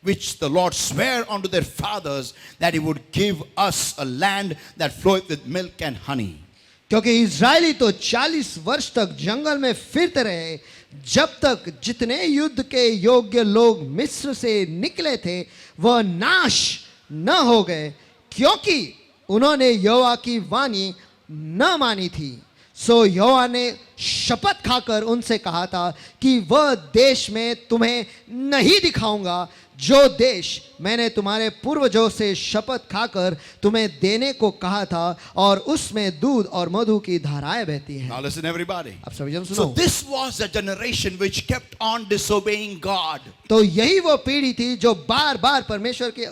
which the Lord sware unto their fathers, that he would give us a land that floweth with milk and honey. क्योंकि Israeli तो 40 वर्ष तक जंगल में फिरते रहे, जब तक जितने युद्ध के योग्य लोग मिस्र से निकले थे वह नाश न हो गए, क्योंकि उन्होंने यहोवा की वाणी न मानी थी। सो यहोवा ने शपथ खाकर उनसे कहा था कि वह देश में तुम्हें नहीं दिखाऊंगा, जो देश मैंने तुम्हारे पूर्वजों से शपथ खाकर तुम्हें देने को कहा था, और उसमें दूध और मधु की धाराएं बहती हैं। Now listen, everybody. अब सभी जन So सुनो। this was the generation which kept on disobeying God. तो यही वो पीढ़ी थी जो बार बार परमेश्वर की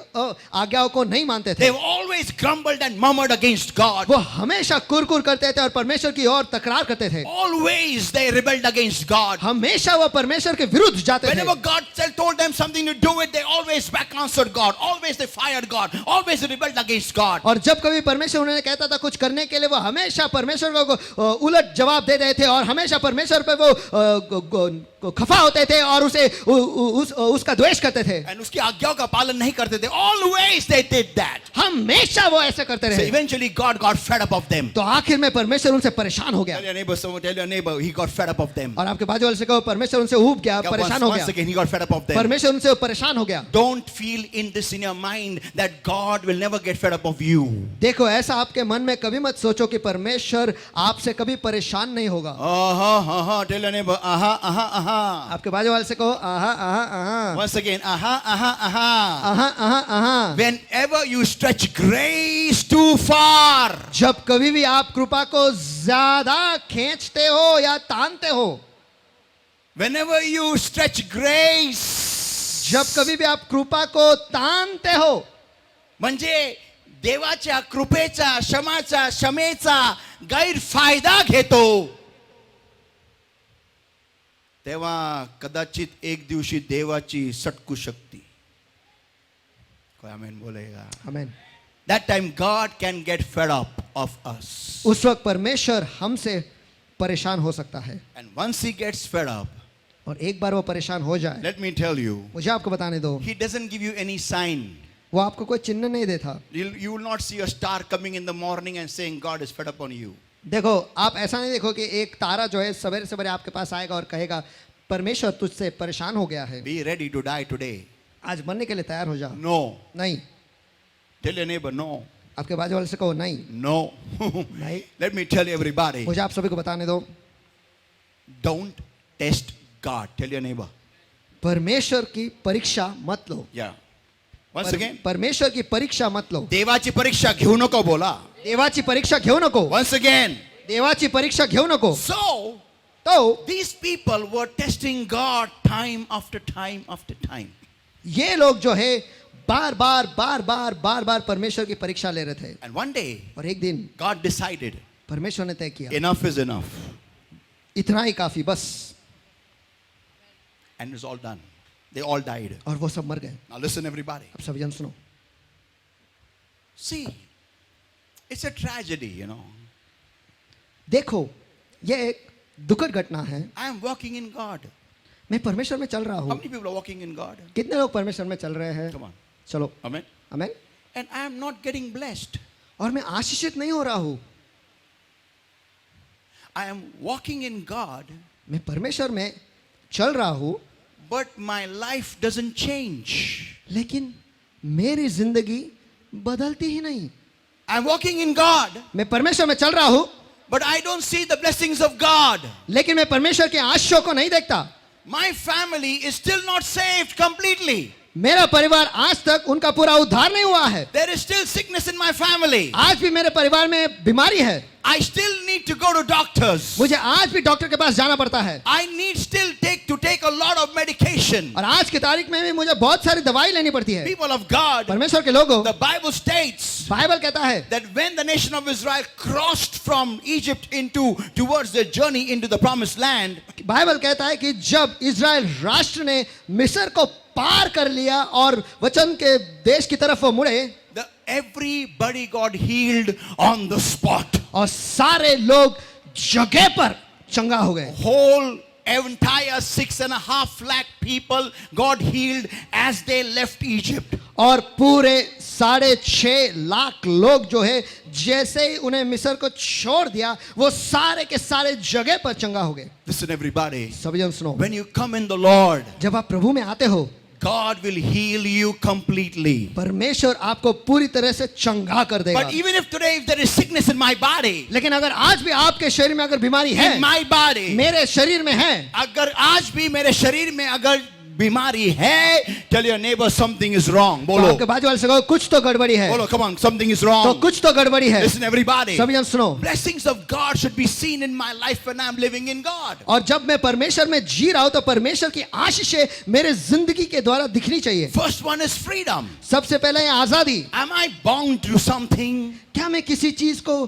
आज्ञाओं को नहीं मानते थे। They always grumbled and murmured against God. वो हमेशा कुरकुर करते थे और परमेश्वर की ओर तकरार करते थे। Always they rebelled against God. हमेशा वो परमेश्वर के विरुद्ध जाते थे। Whenever God told them something to do it, they always back answered God. Always they fired God. Always they rebelled against God. और जब कभी परमेश्वर उन्हें कहता था कुछ करने के लिए, वो हमेशा परमेश्वर को उलट जवाब दे रहे थे और हमेशा परमेश्वर पे वो खफा होते थे और उसे उसका द्वेष करते थे। And उसकी आज्ञाओं का पालन नहीं करते थे. Always they did that. हमेशा वो ऐसा करते So रहे। eventually God got fed up of them. तो आखिर में परमेश्वर उनसे परेशान हो गया। Tell your your neighbor, he got fed up of them. और आपके बाजू वाले से कहो परमेश्वर उनसे ऊब गया, Yeah, परेशान हो once गया, again, he got fed up of them. परमेश्वर उनसे परेशान हो गया. Don't feel in this in your mind that God will never get fed up of you. देखो ऐसा आपके मन में कभी मत सोचो कि परमेश्वर आपसे कभी परेशान नहीं होगा. Tell your neighbor, आपके बाजू वाले से कहो आहा आहा आहा. Once again, aha. आहा आहा आहा. Whenever you stretch grace too far, जब कभी भी आप कृपा को ज्यादा खींचते हो या तानते हो, whenever you stretch grace, जब कभी भी आप कृपा को तानते हो, म्हणजे देवाच्या कृपेचा क्षमेचा गैरफायदा घेतो, तेव्हा कदाचित एक दिवशी देवाची सटकू शकती. कोई आमेन बोलेगा? आमेन. That time God can get fed up of us. उस वक्त परमेश्वर हमसे परेशान हो सकता है. And once he gets fed up, और एक बार वो परेशान हो जाए, let me tell you, मुझे आपको बताने दो, he doesn't give you any sign. वो आपको कोई चिन्ह नहीं देता. You will not see a star coming in the morning and saying God is fed up on you. देखो आप ऐसा नहीं देखो कि एक तारा जो है सवेरे सवेरे आपके पास आएगा और कहेगा परमेश्वर तुझसे परेशान हो गया है, Be ready to die today. आज मरने के लिए तैयार हो जा. No. नहीं. Tell your neighbor, no. आपके बाजू वाले से कहो नहीं. No. नहीं. Let me tell everybody, मुझे आप सभी को बताने दो, don't test God. Tell your neighbor. परमेश्वर की परीक्षा मत लो. Yeah. Once again, परमेश्वर की परीक्षा मत लो. देवाची परीक्षा घेऊ नको बोला. देवाची परीक्षा घेऊ नको. Once again. देवाची परीक्षा घेऊ नको. So, तो these people were testing God time after time after time. ये लोग जो है बार बार परमेश्वर की परीक्षा ले रहे थे. And one day, और एक दिन God decided, परमेश्वर ने तय किया enough is enough. इतना ही काफी बस. And it's all done. They all died. और वो सब मर गए. Now listen everybody. अब सभी जन सुनो. See, it's a tragedy, you know. देखो ये एक दुखद घटना है. I am walking in God. मैं परमेश्वर में चल रहा How हूँ. many people are walking in God? कितने लोग परमेश्वर में चल रहे हैं? Come on. चलो. Amen. Amen. And I am not getting blessed. और मैं आशीषित नहीं हो रहा हूँ. I am walking in God, मैं परमेश्वर में चल रहा हूँ, but my life doesn't change. लेकिन मेरी जिंदगी बदलती ही नहीं. I'm walking in God, मैं परमेश्वर में चल रहा हूँ, but I don't see the blessings of God. लेकिन मैं परमेश्वर के आशीषों को नहीं देखता. My family is still not saved completely. मेरा परिवार आज तक उनका पूरा उद्धार नहीं हुआ है. There is still sickness in my family. आज भी मेरे परिवार में बीमारी है. I still need to go to doctors. मुझे आज भी डॉक्टर के पास जाना पड़ता है. I need still to take a lot of medication. और आज की तारीख में भी मुझे बहुत सारी दवाई लेनी पड़ती है. People of God, परमेश्वर के लोगों, the Bible states बाइबल कहता है that when the nation of Israel crossed from Egypt towards their journey into the promised land, Bible कहता है कि जब इजराइल राष्ट्र ने मिस्र को पार कर लिया और वचन के देश की तरफ वो मुड़े, everybody got healed on the spot. और सारे लोग जगह पर चंगा हो गए. Whole entire 6.5 lakh people got healed as they left Egypt. और पूरे 6.5 लाख लोग जो है जैसे ही उन्हें मिस्र को छोड़ दिया वो सारे के सारे जगह पर चंगा हो गए. Listen everybody, सभी जन सुनो, when you come in the Lord, जब आप प्रभु में आते हो, God will heal you completely. परमेश्वर आपको पूरी तरह से चंगा कर देगा. But even if today if there is sickness in my body, लेकिन अगर आज भी आपके शरीर में अगर बीमारी है, in my body, मेरे शरीर में है, अगर आज भी मेरे शरीर में अगर बीमारी है, tell your neighbor something is wrong. तो बोलो, आपके बाजू वाले से कहो कुछ तो गड़बड़ी है. बोलो, come on, something is तो wrong. कुछ तो गड़बड़ी है. Listen everybody, सभी जन सुनो, blessings of God should be seen in my life when I am living in God. और जब मैं परमेश्वर में जी रहा हूं तो परमेश्वर की आशीषें मेरे जिंदगी के द्वारा दिखनी चाहिए. First one is freedom. सबसे पहले है आजादी. Am I bound to something? क्या मैं किसी चीज को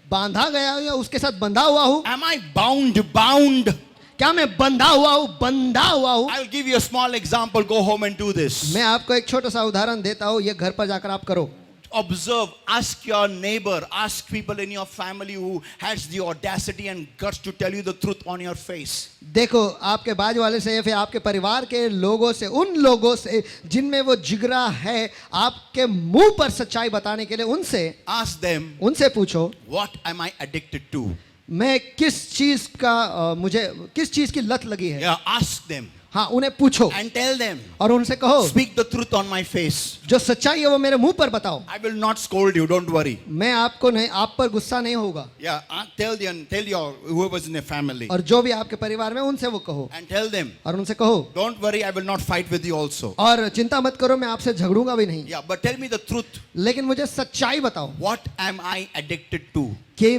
बांधा गया हूं या उसके साथ बंधा हुआ हूं? Am I bound? क्या मैं बंधा हुआ हूं? I'll give you a small example. Go home and do this. मैं आपको एक छोटा सा उदाहरण देता हूं, ये घर पर जाकर आप करो. Observe, ask your neighbor, ask people in your family who has the audacity and guts to tell you the truth on your face. देखो आपके बाजू वाले से या फिर आपके परिवार के लोगों से, उन लोगों से जिनमें वो जिगरा है आपके मुंह पर सच्चाई बताने के लिए, उनसे Ask them, पूछो what am I addicted to? मैं किस चीज का मुझे किस चीज की लत लगी है। Yeah, ask them हाँ, उन्हें पूछो and tell them. और उनसे कहो Speak the truth on my face. जो सच्चाई है वो मेरे मुंह पर बताओ। I will not scold you, don't worry. मैं आपको नहीं, आप पर गुस्सा नहीं होगा। Yeah, tell your whoever's in the family. और जो भी आपके परिवार में उनसे वो कहो And tell them, और उनसे कहो don't worry, I will not fight with you also. और चिंता मत करो, मैं आपसे झगड़ूंगा भी नहीं, Yeah, but tell me the truth. लेकिन मुझे सच्चाई बताओ What am I addicted to? कि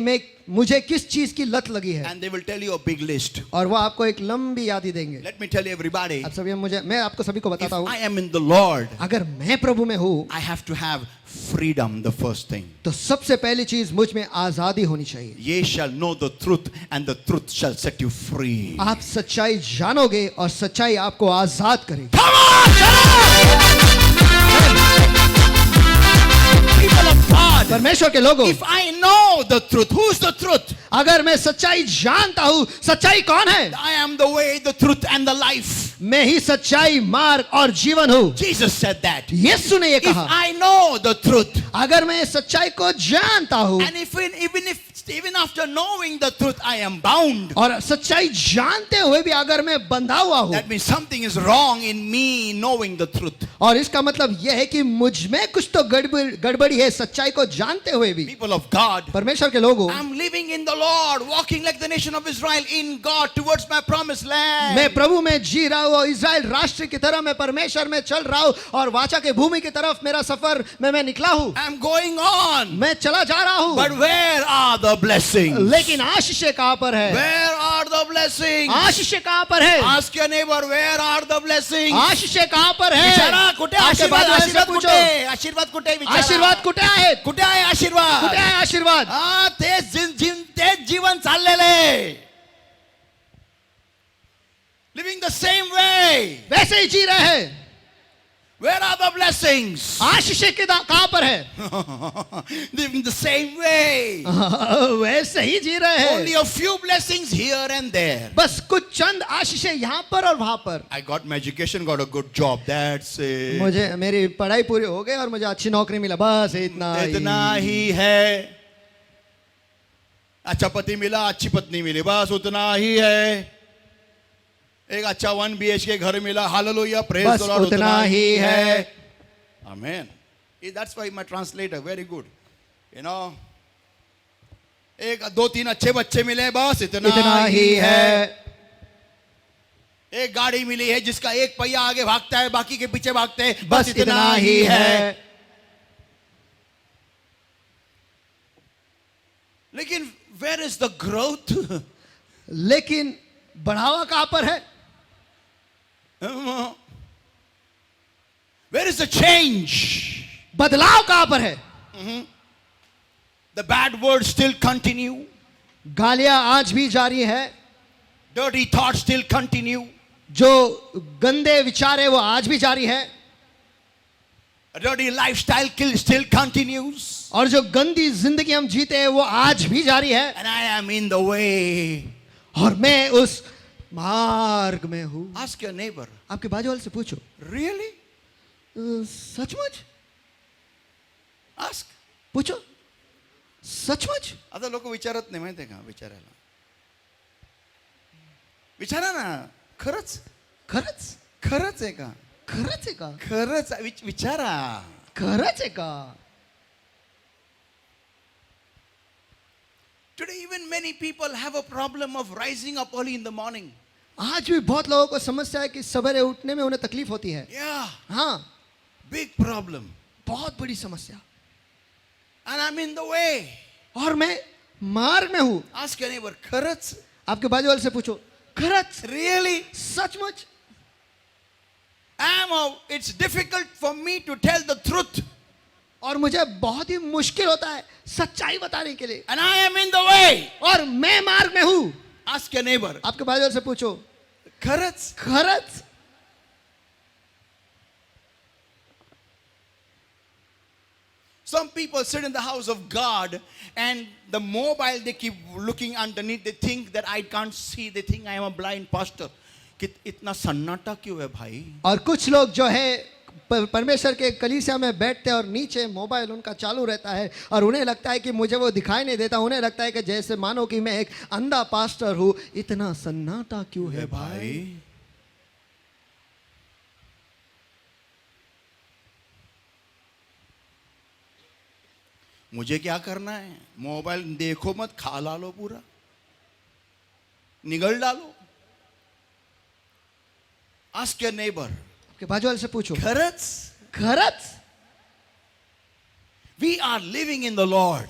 मुझे किस चीज की लत लगी है। And they will tell you a big list. और वो आपको एक लंबी यादी देंगे। Let me tell you everybody, अब सभी मैं आपको सभी को if बताता हूँ, I am in the Lord, अगर मैं प्रभु में हूँ I have to have freedom, the first thing. तो सबसे पहली चीज मुझ में आजादी होनी चाहिए। Ye shall know the truth and the truth shall set you free. आप सच्चाई जानोगे और सच्चाई आपको आजाद करेगी। Come on! People of God, परमेश्वर के लोगों, if I know the truth, who's the truth? अगर मैं सच्चाई जानता हूँ, सच्चाई कौन है? I am the way, the truth and the life. मैं ही सच्चाई, मार्ग और जीवन हूँ। Jesus said that. यीशु ने ये If कहा, I know the truth, अगर मैं सच्चाई को जानता हूँ and even after knowing the truth, I am bound. और सच्चाई जानते हुए भी अगर मैं बंधा हुआ हूँ, That means something is wrong in me knowing the truth. और इसका मतलब यह है कि मुझ में कुछ तो गड़बड़ी है सच्चाई को जानते हुए भी। People of God, परमेश्वर के लोगों, I'm living in the Lord, walking like the nation of Israel in God towards my promised land. मैं प्रभु में जी रहा हूँ, इज़राइल राष्ट्र की तरह मैं परमेश्वर में चल रहा हूँ और वाचा के भूमि की तरफ मेरा सफर में मैं निकला हूँ। I'm going on. मैं चला जा रहा हूँ, But where are the blessings? लेकिन आशीषें कहाँ पर है? Where are the blessings? आशीषें कहाँ पर है? Ask your neighbor, where are the blessings? आशीषें कहाँ पर है? विचारा कुठे आपके आशीर्वाद? बाजू वाले से आशीर्वाद पूछो, कुठे? आशीर्वाद कुठे? विचारा. आशीर्वाद कुठे आहेत? कुठे आहे आशीर्वाद? कुठे आहे आशीर्वाद? तेच जीवन चाललेले. Living the same way. वैसे ही जी रहे हैं। Where are the blessings? आशीषें कहाँ पर है? Living the same way. वैसे ही जी रहे हैं। Only a few blessings here and there. बस कुछ चंद आशीषें यहाँ पर और वहाँ पर। I got my education, got a good job. That's it. मुझे मेरी पढ़ाई पूरी हो गई और मुझे अच्छी नौकरी मिला, बस इतना ही है. अच्छा पति मिला, अच्छी पत्नी मिली, बस उतना ही है. एक अच्छा 1 BHK घर मिला, हालेलुया, प्रेज बस द लॉर्ड, उतना ही है. Amen. That's why my translator very good. You know, एक 2-3 अच्छे बच्चे मिले, बस इतना ही है. एक गाड़ी मिली है जिसका एक पहिया आगे भागता है, बाकी के पीछे भागते हैं, बस इतना ही है. लेकिन where is the growth? लेकिन बढ़ावा कहां पर है? Where is the change? बदलाव कहां पर है? The bad words still continue. गालियां आज भी जारी है. Dirty thoughts still continue. जो गंदे विचार है वो आज भी जारी है. A dirty lifestyle still continues. और जो गंदी जिंदगी हम जीते हैं वो आज भी जारी है. And I am in the way. और मैं उस मार्ग में हूं. Ask your neighbor. आपके बाजू वाले से पूछो, Really? सचमुच? Ask. पूछो, सचमुच? आता लोक विचारत नाही, माहिती का? विचारायला विचारा ना. खरंच खरंच? खरंच आहे का? खरंच आहे का? खरंच विचारा. खरंच आहे का? Today even many people have a problem of rising up early in the morning. आज भी बहुत लोगों को समस्या है कि सवेरे उठने में उन्हें तकलीफ होती है. Yeah, हाँ, big problem. बहुत बड़ी समस्या. And I'm in the way. और मैं मार्ग में हूं. Ask your neighbor. खरंच? आपके बाजू वाले से पूछो, खरंच? Really? सचमुच? It's difficult for me to tell the truth. और मुझे बहुत ही मुश्किल होता है सच्चाई बताने के लिए. And I am in the way. और मैं मार्ग में हूं. Ask your neighbor. आपके बाजू वाले से पूछो, खरंच? खरंच? Some people sit in the house of God and the mobile they keep looking underneath. They think that I can't see. They think I am a blind pastor. कि इतना सन्नाटा क्यों है भाई? और कुछ लोग जो है परमेश्वर के कलीसिया में बैठते हैं और नीचे मोबाइल उनका चालू रहता है और उन्हें लगता है कि मुझे वो दिखाई नहीं देता, उन्हें लगता है कि जैसे मानो कि मैं एक अंधा पास्टर हूँ। इतना सन्नाटा क्यों है भाई? मुझे क्या करना है? मोबाइल देखो मत, खा ला लो, पूरा निगल डालो। Ask your neighbor. आपके बाजू वाले से पूछो, खरच? We are living in the Lord.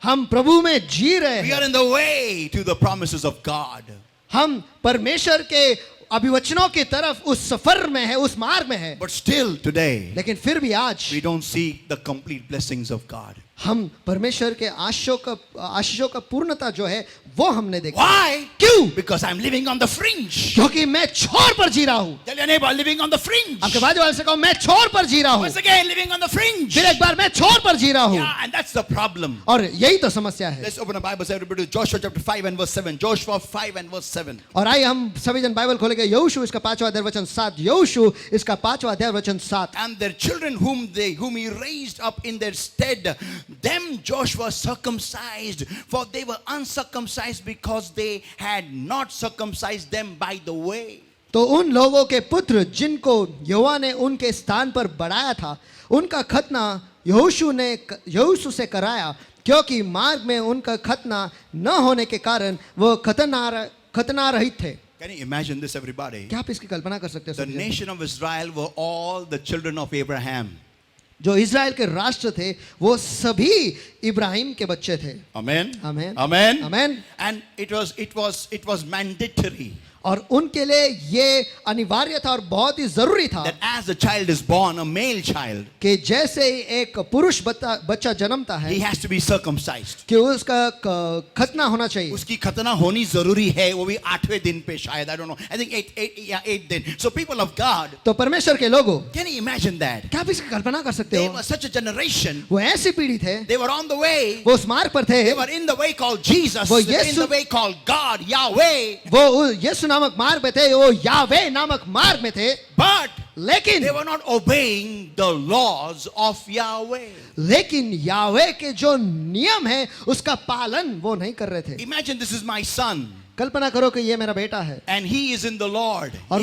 हम प्रभु में जी रहे We हैं, are in the way to the promises of God. हम परमेश्वर के अभिवचनों की तरफ उस सफर में है, उस मार्ग में है। But still today, लेकिन फिर भी आज we don't see the complete blessings of God. हम परमेश्वर के आशीषों का पूर्णता जो है वो हमने देखा। Why? क्यों? Because I'm living on the fringe. क्योंकि मैं छोर पर जी रहा हूँ। Tell your neighbor, living on the fringe. आपके बाजू वाले से कहो, मैं छोर पर जी रहा हूँ। Once again, living on the fringe. फिर एक बार मैं छोर पर जी रहा हूँ। Yeah, and that's the problem. और यही तो समस्या है। Let's open the Bible, everybody, to Joshua chapter 5 and verse 7. Joshua 5 and verse 7. और आइए हम सभी जन बाइबल खोलेंगे यहोशू इसका 5वां अध्याय वचन 7। यहोशू इसका 5वां अध्याय वचन 7। And their children whom he raised up in their stead, them Joshua circumcised, for they were uncircumcised because they had not circumcised them by the way. तो उन लोगों के पुत्र जिनको यहोवा ने उनके स्थान पर बढ़ाया था, उनका खतना यहोशू से कराया, क्योंकि मार्ग में उनका खतना न होने के कारण वो खतना रहित थे। Can you imagine this, everybody? क्या आप इसकी कल्पना कर सकते The हैं? nation of Israel were all the children of Abraham. जो इज़राइल के राष्ट्र थे वो सभी इब्राहिम के बच्चे थे। Amen. Amen. Amen. Amen. And it was mandatory और उनके लिए ये अनिवार्य था और बहुत ही जरूरी था that as a child is born, a male child, कि जैसे ही एक पुरुष बच्चा जन्मता है he has to be circumcised. कि उसका खतना होना चाहिए। उसकी खतना होनी जरूरी है, वो भी 8वें दिन पे शायद, I don't know, I think 8 दिन. So people of God, तो परमेश्वर के लोगों, can you imagine that? क्या आप इसकी कल्पना कर सकते They हो? were such a generation. वो ऐसी पीढ़ी थे, They were on the way. वो उस मार्ग पर थे, They were in the way called Jesus. वो They were in the way called God, Yahweh. वो यीशु नामक मार्ग में थे, वो यावे नामक मार्ग में थे, But लेकिन they were not obeying the laws of Yahweh. लेकिन यावे के जो नियम है उसका पालन वो नहीं कर रहे थे। Imagine this is my son. कल्पना करो कि ये मेरा बेटा है And he is in the Lord. और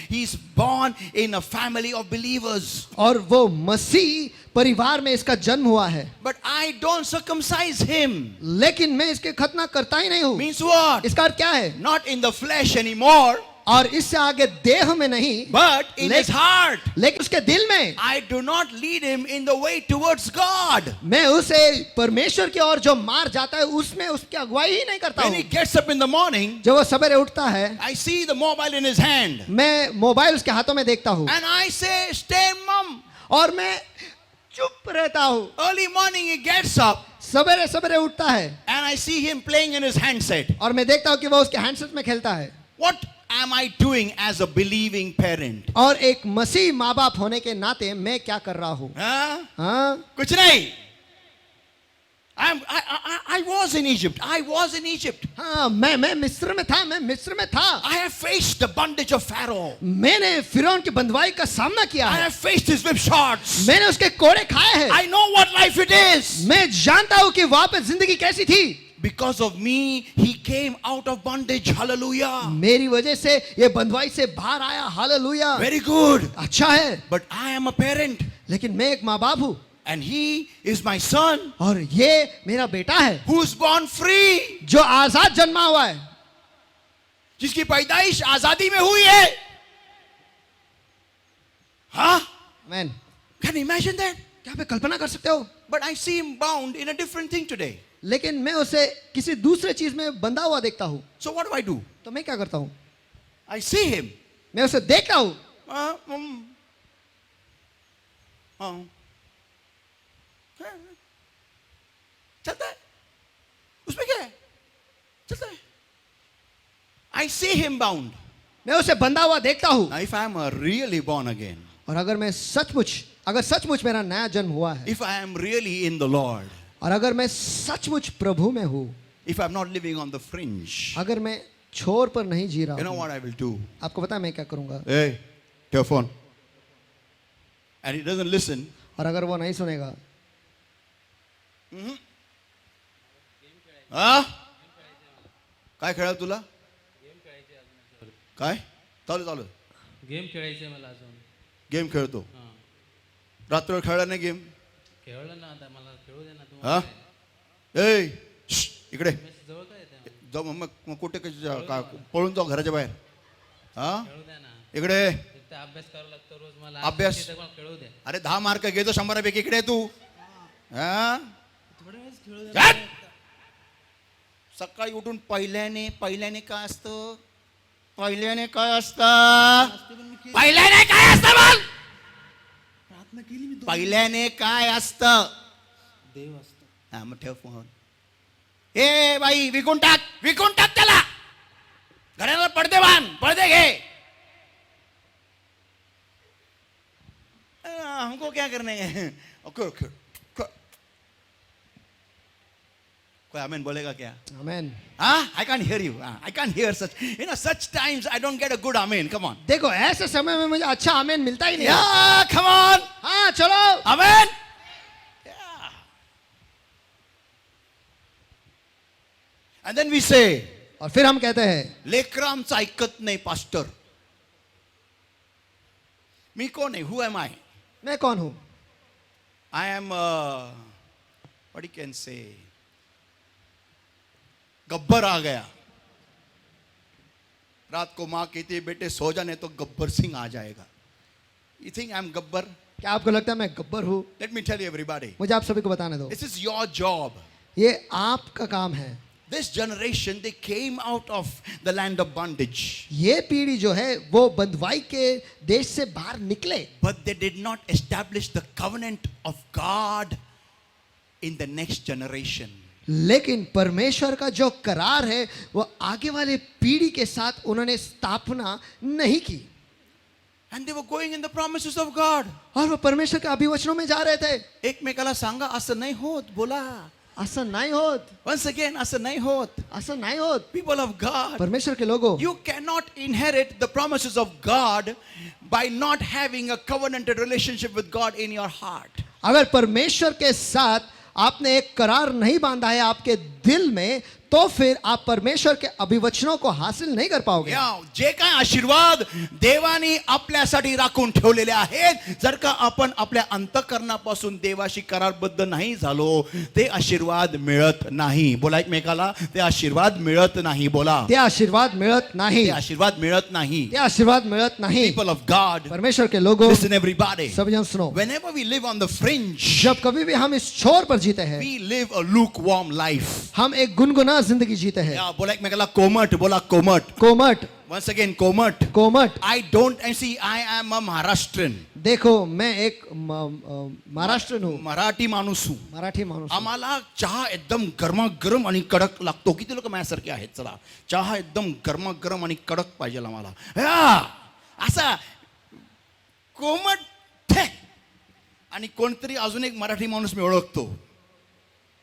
He's born in a family of believers. और वो मसीह परिवार में इसका जन्म हुआ है, But I don't circumcise him. लेकिन मैं इसके खतना करता ही नहीं हूँ। Means what? इसका अर्थ क्या है? Not in the flesh anymore, और इससे आगे देह में नहीं, but in his heart. लेकिन उसके दिल में। I do not lead him in the way towards God. मैं उसे परमेश्वर की ओर जो मार जाता है उसमें उसकी अगुवाई ही नहीं करता When हूँ। he gets up in the morning, जब वो सवेरे उठता है, I see the mobile in his hand. मैं मोबाइल उसके हाथों में देखता हूँ And I say, stay mum. और मैं चुप रहता हूँ। Early morning he gets up सवेरे सवेरे उठता है and I see him playing in his handset. और मैं देखता हूँ कि वो उसके हैंडसेट में खेलता है। What am I doing as a believing parent? और एक मसीह माँ बाप होने के नाते मैं क्या कर रहा हूँ? हाँ, कुछ नहीं. I was in Egypt. I was in Egypt. हाँ, मैं मिस्र में था। I have faced the bondage of Pharaoh. मैंने फिरौन की बंधुआई का सामना किया I है। have faced his whip shots. मैंने उसके कोड़े खाए हैं। I know what life it is. मैं जानता हूँ कि वहाँ पे जिंदगी कैसी थी। Because of me, he came out of bondage. Hallelujah. मेरी वजह से ये बंधुआई से बाहर आया। हालेलुया। Very good. अच्छा है। But I am a parent. लेकिन मैं एक माँ बाप हूँ And he is my son और ये मेरा बेटा है who is born free. जो आजाद जन्मा हुआ है, जिसकी पैदाइश आजादी में हुई है. हाँ? Man, Can you imagine that? क्या आप कल्पना कर सकते हो? But I see him bound in a different thing today. लेकिन मैं उसे किसी दूसरे चीज में बंधा हुआ देखता हूँ। So what do? तो मैं क्या करता हूँ? I see him. मैं उसे देखता हूँ। चलता है. उसमें क्या है? चलता है. I see him bound. मैं उसे बंधा हुआ देखता हूँ। Now if I am really born again, और अगर सचमुच मेरा नया जन्म हुआ है, if I am really in the Lord, और अगर मैं सचमुच प्रभु में हूँ, if I am not living on the fringe, अगर मैं छोर पर नहीं जी रहा you know हूँ, what I will do? आपको पता है मैं क्या करूँगा? Hey, your phone. and he doesn't listen, और अगर वो नहीं सुनेगा हा काय खेळाल तुला काय चालू चालू गेम खेळायचे मला अजून गेम खेळतो हां रात्रभर खेळला नाही गेम खेळलं ना आता मला खेळू दे ना हा तुम्हाला ए श्श, इकडे जवळ काय येते जाऊ मग कुठे पळून जाऊ घराच्या बाहेर हा खेळू द्या ना इकडे एक तर अभ्यास करावा लागतो रोज मला अभ्यास? तिथे मला खेळू द्या अरे 10 मार्क घेतो 100 पैकी इकडे तू हा थोड्या वेळेस खेळू हट! द्या सकाळी उठून पहिल्याने काय असतं पहिल्याने काय असतं पहिल्याने काय असतं बोल प्रार्थना केली मी पहिल्याने काय असतं देव असतो हा मग ठेव फोन ए बाई विकून टाक त्याला घराला पडदे बांध पडदे घे हमको क्या करना है ओके कोई आमेन बोलेगा क्या आमेन I can't hear you. I can't hear such. Such times I don't get a good amen. Come on. देखो ऐसे समय में मुझे अच्छा आमेन मिलता ही नहीं Yeah, come on. हाँ चलो Amen. Yeah. And then we say, और फिर हम कहते हैं लेकरं आमचं ऐकत नाही पास्टर. मी कोण आहे? Who am I? मैं कौन हूँ I am, what you can say, Gabbar आ गया. रात को माँ कहती है बेटे सो जा नहीं तो गब्बर सिंह आ जाएगा. You think I'm Gabbar? क्या आपको लगता है मैं गब्बर हूँ Let me tell you everybody. मुझे आप सभी को बताने दो This is your job. ये आपका काम है This generation, they came out of the land of bondage. ये पीढ़ी जो है वो बंधुआई के देश से बाहर निकले But they did not establish the covenant of God in the next generation. लेकिन परमेश्वर का जो करार है वो आगे वाले पीढ़ी के साथ उन्होंने स्थापना नहीं की And they were going in the promises of God. और वो परमेश्वर के अभिवचनों में जा रहे थे एकमेकाला सांगा असं नाही होत बोला. असं नहीं होत Once again, असं नाही होत. असं नहीं होत People of God, परमेश्वर के लोगों you cannot inherit the promises of God by not having a covenanted relationship with God in your heart. अगर परमेश्वर के साथ आपने एक करार नहीं बांधा है आपके दिल में तो फिर आप परमेश्वर के अभिवचनों को हासिल नहीं कर पाओगे या जे काय आशीर्वाद देवाने आपल्यासाठी राखून ठेवलेले आहेत जर का आपण आपल्या अंतःकरणापासून देवाशी करारबद्ध नाही झालो ते आशीर्वाद मिळत नाही बोला एकमेकाला ते आशीर्वाद मिळत नाही बोला ते आशीर्वाद मिळत नाही ते आशीर्वाद मिळत नाही ते आशीर्वाद मिळत नाही people of God परमेश्वर के लोगों listen everybody सब जन सुनो whenever we live on the fringe जब कभी भी हम इस छोर पर जीते हैं we live a lukewarm life हम एक गुनगुना जिंदगी जीते हैं या बोला एकमेकाला कोमट बोला कोमट कोमट once again कोमट कोमट I don't and see I am a Maharashtrian देखो मैं एक महाराष्ट्र हूँ मराठी माणूस हूँ मराठी माणूस हूँ. आम्हाला चहा एकदम गरमागरम आणि कडक लागतो किती लोक माझ्यासारखे आहेत चला चहा एकदम गरमागरम आणि कडक पाहिजे आम्हाला असा कोमट ठे आणि कोणतरी अजून एक मराठी माणूस मी ओळखतो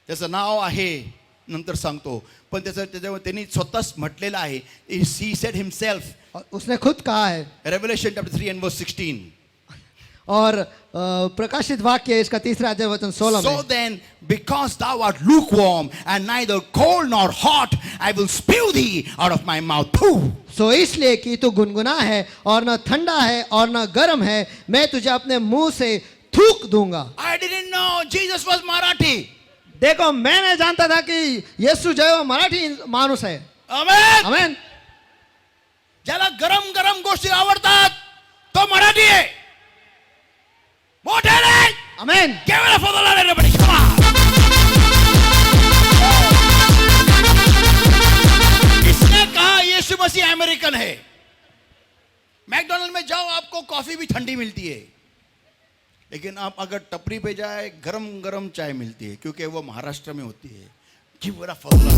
त्याचं नाव आहे नंतर सांगतो पण त्याच्यावर त्यांनी स्वतःच म्हटलेलं आहे he said himself और उसने खुद कहा है Revelation chapter 3 and verse 16 और प्रकाशित वाक्य इसका 3 अध्याय वचन 16 So में then, because thou art lukewarm and neither cold nor hot, I will spew thee out of my mouth. Pooh! सो इसलिए कि तू गुनगुना है और न ठंडा है और न गर्म है मैं तुझे अपने मुंह से थूक दूंगा I didn't know Jesus was Marathi. देखो मैं नहीं जानता था कि यीशु जो है वो मराठी माणूस है Amen. आमेन ज्याला गरम गरम गोष्टी आवडतात तो मराठी आहे मोठ्याने आमेन Give it up for the Lord, everybody. Come on. इसने कहा यीशु मसीह अमेरिकन है मैकडोनल्ड में जाओ आपको कॉफी भी ठंडी मिलती है लेकिन आप अगर टपरी पे जाए गरम गरम चाय मिलती है क्योंकि वो महाराष्ट्र में होती है Give it up for the Lord.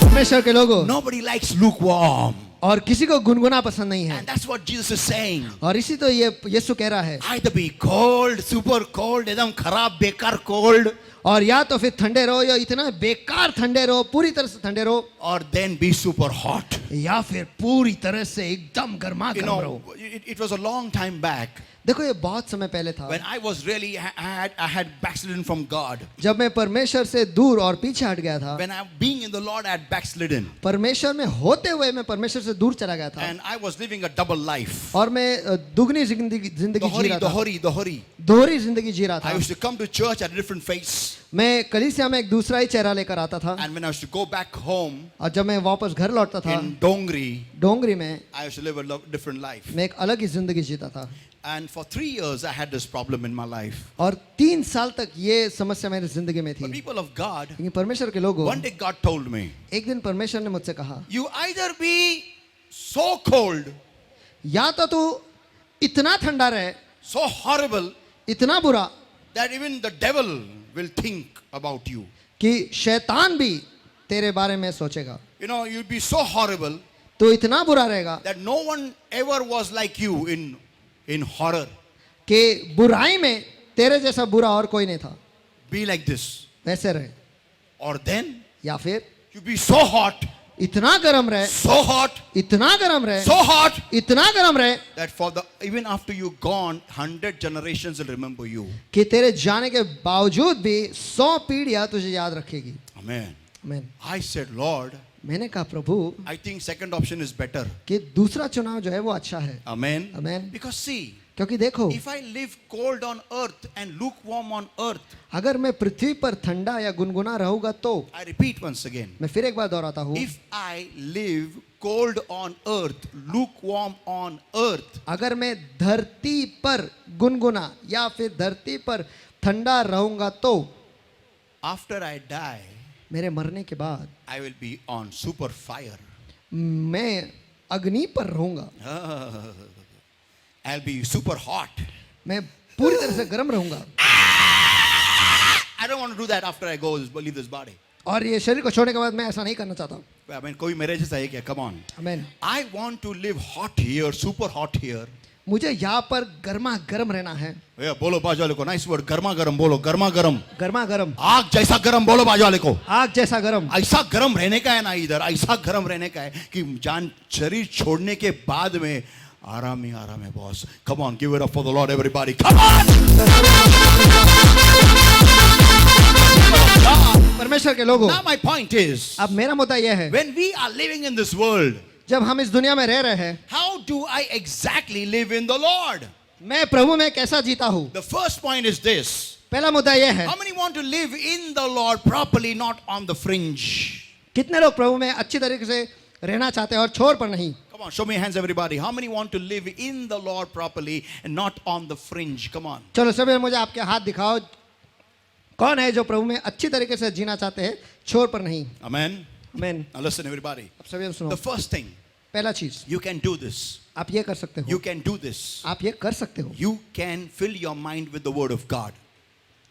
परमेश्वर के लोगों Nobody likes lukewarm. और किसी को गुनगुना पसंद नहीं है And that's what Jesus is saying. और इसी तो ये यीशु कह रहा है Either be cold, super cold, एकदम खराब बेकार cold, और या तो फिर ठंडे रहो या इतना बेकार ठंडे रहो, पूरी तरह से ठंडे रहो, or then be super hot. या फिर पूरी तरह से एकदम गर्मा You गर्म रहो. know, it was a long time back देखो ये बहुत समय पहले था when I was really, I had backslidden from God. जब मैं परमेश्वर से दूर और पीछे हट गया था. When I'm being in the Lord, I had backslidden. परमेश्वर में होते हुए मैं परमेश्वर से दूर चला गया था And I was living a double life. और मैं दुगनी जिंदगी जी रहा था, दोहरी जिंदगी जी रहा I था. used to come to church at a different face. मैं कलीसिया में एक दूसरा ही चेहरा लेकर आता था And when I used to go back home और जब मैं वापस घर लौटता था in Dongri, डोंगरी में, I used to live a different life. मैं एक अलग ही जिंदगी जीता था. And for 3 years, I had this problem in my life. और 3 साल तक ये समस्या मेरी जिंदगी में But थी. people of God, लेकिन परमेश्वर के लोगों, one day God told me, एक दिन परमेश्वर ने मुझसे कहा, you either be so cold, या तो तू इतना ठंडा रहे, so horrible, इतना बुरा that even the devil will think about you. कि शैतान भी तेरे बारे में सोचेगा. You know, you'd be so horrible तो इतना बुरा रहेगा that no one ever was like you in horror. कि बुराई में तेरे जैसा बुरा और कोई नहीं था. Be like this. वैसे रहे. Or then, या फिर you be so hot, इतना गर्म रहे, so hot, इतना गर्म रहे, so hot, इतना गर्म रहे that even after you gone, 100 generations will remember you. कि तेरे जाने के बावजूद भी 100 पीढ़ियां तुझे याद रखेगी. Amen. आमीन. I said, Lord, मैंने कहा प्रभु I think second option is better. कि दूसरा चुनाव जो है वो अच्छा है. Amen. Amen. Because see, क्योंकि देखो, if I live cold on earth and lukewarm on earth, अगर मैं पृथ्वी पर ठंडा या गुनगुना रहूंगा तो, I repeat once again, मैं फिर एक बार दोहराता हूँ, if I live cold on earth, lukewarm on earth, अगर मैं धरती पर गुनगुना या फिर धरती पर ठंडा रहूंगा तो, after I die, मेरे मरने के बाद I will be on super fire. मैं अग्नि पर रहूंगा. I'll be super hot. मैं पूरी तरह से गर्म रहूंगा. I don't want to do that after I leave this body. और ये शरीर को छोड़ने के बाद मैं ऐसा नहीं करना चाहता. I mean, कोई मेरे जैसा है क्या? Come on. आमीन. I want to live hot here, super hot here. मुझे यहाँ पर गर्मा गर्म रहना है. भैया बोलो बाजू वाले को, nice word, गर्मा गर्म बोलो, गर्मा गर्म. गर्मा गर्म, आग जैसा गर्म बोलो बाजू वाले को. आग जैसा गर्म. ऐसा गर्म रहने का है ना, इधर ऐसा गर्म रहने का है कि जान शरीर छोड़ने के बाद में आराम है boss. Come on, give it up for the Lord, everybody. Come on. परमेश्वर के लोगों, Now my point is, अब मेरा मुद्दा यह है, when we are living in this world, जब हम इस दुनिया में रह रहे हैं, how do I exactly live in the Lord? मैं प्रभु में कैसा जीता हूँ. The first point is this. पहला मुद्दा यह है, How many want to live in the Lord properly, not on the fringe? कितने लोग प्रभु में अच्छी तरीके से रहना चाहते हैं और छोर पर नहीं. Come on, show me your hands, everybody. How many want to live in the Lord properly and not on the fringe? Come on. चलो सभी मुझे आपके हाथ दिखाओ. कौन है जो प्रभु में अच्छी तरीके से जीना चाहते हैं, छोर पर नहीं. Amen. आमीन. Now listen, everybody. अब सभी सुनो. The first thing, पहला चीज, you can do this. आप ये कर सकते हो. You can do this. आप ये कर सकते हो. You can fill your mind with the word of God.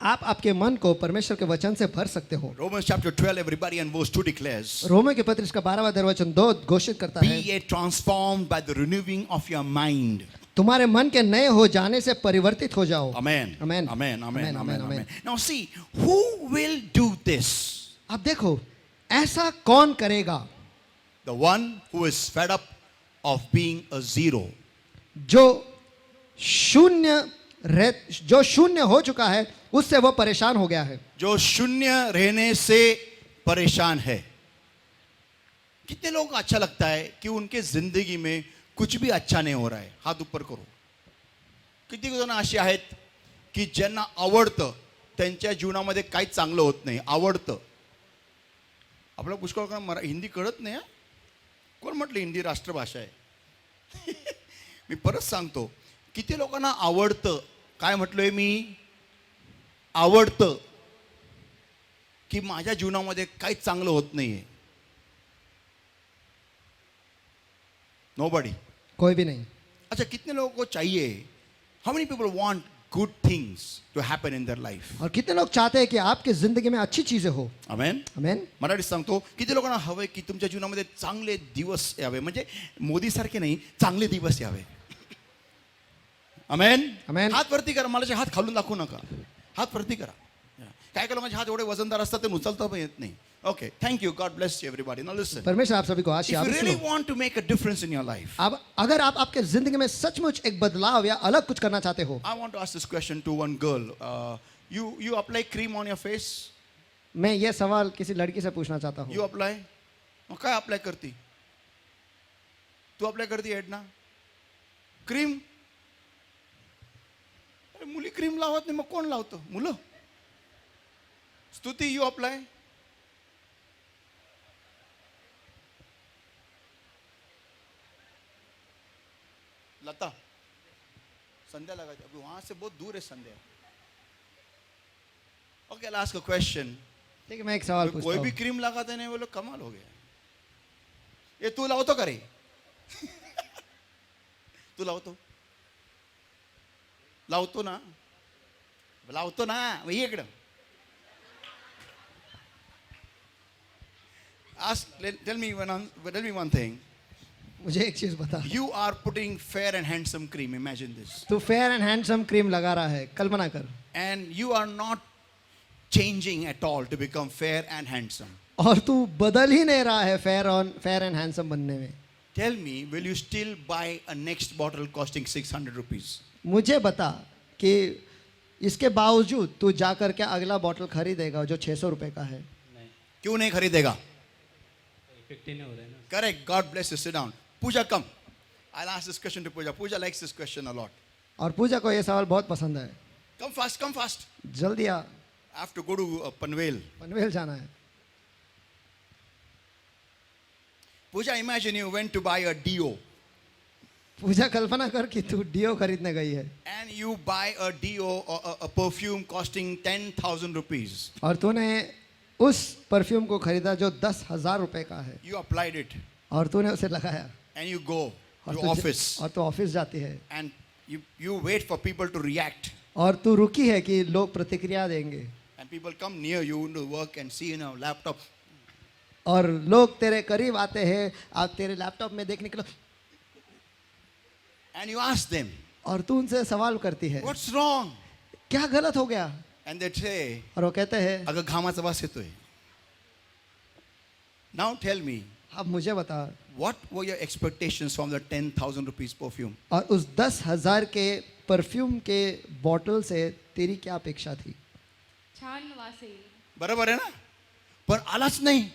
आप आपके मन को परमेश्वर के वचन से भर सकते हो. Romans chapter 12, everybody, and verse 2 declares, Romeo के पत्र इसका 12वां वचन 2 घोषित करता है, be ye transformed by the renewing of your mind. तुम्हारे मन के नए हो जाने से परिवर्तित हो जाओ. Amen. Amen. Amen. Amen. Amen. Amen. Amen. Amen. Now see, who will do this? अब देखो, ऐसा कौन करेगा? The one who is fed up of being a zero. जो शून्य हो चुका है, उससे वो परेशान हो गया है. जो शून्य रहने से परेशान है. कितने लोगों को अच्छा लगता है कि उनके जिंदगी में कुछ भी अच्छा नहीं हो रहा है? हाथ ऊपर करो. किती जण असे आहेत की ज्यांना आवडतं त्यांच्या जीवनामध्ये काहीच चांगलं होत नाही. आवडतं. आपल्याला पुष्कळ हिंदी कळत नाही. कोण म्हटलं हिंदी राष्ट्रभाषा आहे? मी परत सांगतो, किती लोकांना आवडतं, काय म्हटलोय मी, आवडतं की माझ्या जीवनामध्ये काहीच चांगलं होत नाहीये. नोबडी. कोई भी नहीं. अच्छा, कितने लोगों को चाहिए, how many people want good things to happen in their life? और कितने लोग चाहते हैं कि आपकी जिंदगी में अच्छी चीजें हो. आमेन. आमेन. मराठीत सांगतो, किती लोकांना हवंय की तुमच्या जीवनामध्ये चांगले दिवस यावे, म्हणजे मोदी सारखे नाही, चांगले दिवस यावे. आमेन. आमेन. हात वरती करा. मला हात खालून दाखवू नका. हात वरती करा. काय काय लोकांचे हात एवढे वजनदार असतात ते उचलता पण येत नाही. Okay, thank you. God bless you everybody. Now listen. परमेश्वर आप सभी को If आशीष you आप really सुनो। want to make a difference in your life, अब अगर आप आपके जिंदगी में सचमुच एक बदलाव या अलग कुछ करना चाहते हो, I want to ask this question to one girl. You apply cream on your face? मैं ये सवाल किसी लड़की से पूछना चाहता You हूँ। apply? मग काय अप्लाय करती? तू अप्लाय करती आहेत ना? क्रीम? अरे मुली क्रीम लावत नाही, मग कोण लावतं? मुलं? स्तुती, यू अप्लाय? लता, संध्या लगा, अभी वहां से बहुत दूर है Sandhya. Okay, I'll ask a question. ठीक है, मैं एक सवाल पूछता कोई भी हूँ। क्रीम लगाते नहीं, वो लोग कमाल हो गया. ये तू लावतो का रे? तू लावतो? लावतो ना? लावतो ना? मग ये इकडं. Tell me one thing. मुझे एक चीज बता, You are putting fair and handsome cream. Imagine this. तू फेयर एंड हैंडसम क्रीम लगा रहा है, कल्पना कर, And you are not changing at all to become fair and handsome. और तू बदल ही नहीं रहा है फेयर एंड हैंडसम बनने में। Tell me, will you still buy a next bottle costing 600 rupees? मुझे बता कि इसके बावजूद तू जाकर के अगला बॉटल खरीदेगा जो 600 रुपए का है? नहीं, क्यों नहीं खरीदेगा? इफेक्टिव नहीं हो रहा है ना. Correct. God bless you. Sit down. Pooja, come. I'll ask this question to Pooja. Pooja likes this question a lot. और पूजा को ये सवाल बहुत पसंद है। Come fast, come fast. जल्दी आ, I have to go to Panvel. Panvel जाना है। Pooja, imagine you went to buy a Dio. पूजा कल्पना कर कि तू डियो खरीदने गई है And you buy a Dio or a perfume costing 10,000 rupees. और तूने उस परफ्यूम को खरीदा जो 10,000 रुपए का है, You applied it और तूने उसे लगाया and you go और to तू office और तू ऑफिस जाती है and you wait for people to react. और तू रुकी है कि लोग प्रतिक्रिया देंगे And people come near you to work and see in a laptop. और लोग तेरे करीब आते हैं, आप तेरे लैपटॉप में देखने के लिए, And you ask them, और तू उनसे सवाल करती है what's wrong? क्या गलत हो गया, And they say, और वो कहते हैं अगर घामाचा वास येतोय. Now tell me, अब मुझे बता, what were your expectations from the 10,000 rupees perfume? और उस 10,000 के परफ्यूम के बॉटल से तेरी क्या अपेक्षा थी? छान वास येईल. बरोबर आहे ना? पण आलाच नाही.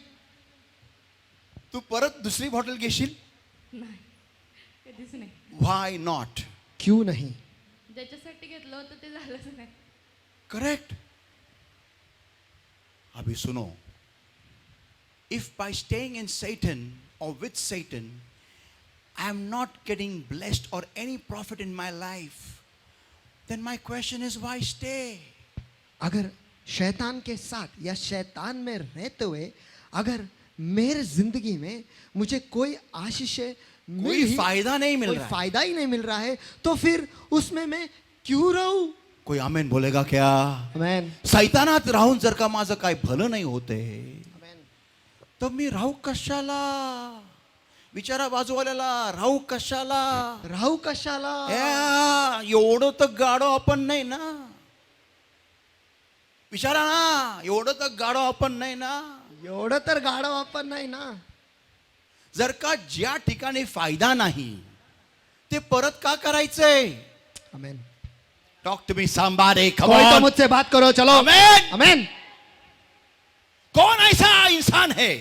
तू परत दुसरी बॉटल घेशील? नाही, कधीच नाही. Why not? क्यों नहीं? ज्याच्यासाठी घेतलं होतं ते झालंच नाही. Correct. अभी सुनो. If by staying in Satan or with Satan, I am not getting blessed or any profit in my life, then my question is, why stay? अगर शैतान के साथ या शैतान में रहते हुए अगर मेरे जिंदगी में मुझे कोई आशीष कोई फायदा नहीं मिल कोई रहा है. फायदा ही नहीं मिल रहा है, तो फिर उसमें मैं क्यों रहूं? कोई आमेन बोलेगा क्या? आमेन, सैतानात राहून जर का माझं काय भलं नाही होते, आमेन. तर मी राहू कशाला? विचारा बाजूवाल्याला, राहू कशाला? राहू कशाला? एवढं तर गाडो आपण नाही ना. विचारा ना, एवढं तर गाडो आपण नाही ना. एवढं तर गाढव आपण नाही ना. जर का ज्या ठिकाणी फायदा नाही ते परत का करायचंय? Amen. Talk to me somebody, come कोई तो on. मुझसे बात करो, चलो। आमेन. आमेन. कौन ऐसा इंसान है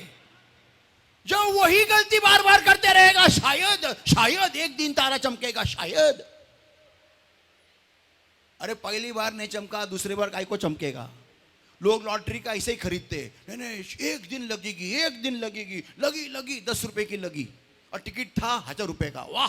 जो वही गलती बार बार करते रहेगा? शायद एक दिन तारा चमकेगा, शायद. अरे पहली बार नहीं चमका, दूसरी बार काय को चमकेगा? लोग लॉटरी का ऐसे ही खरीदते, नहीं एक दिन लगेगी, लगी 10 रुपए की लगी और टिकट था 1000 रुपए का. वाह.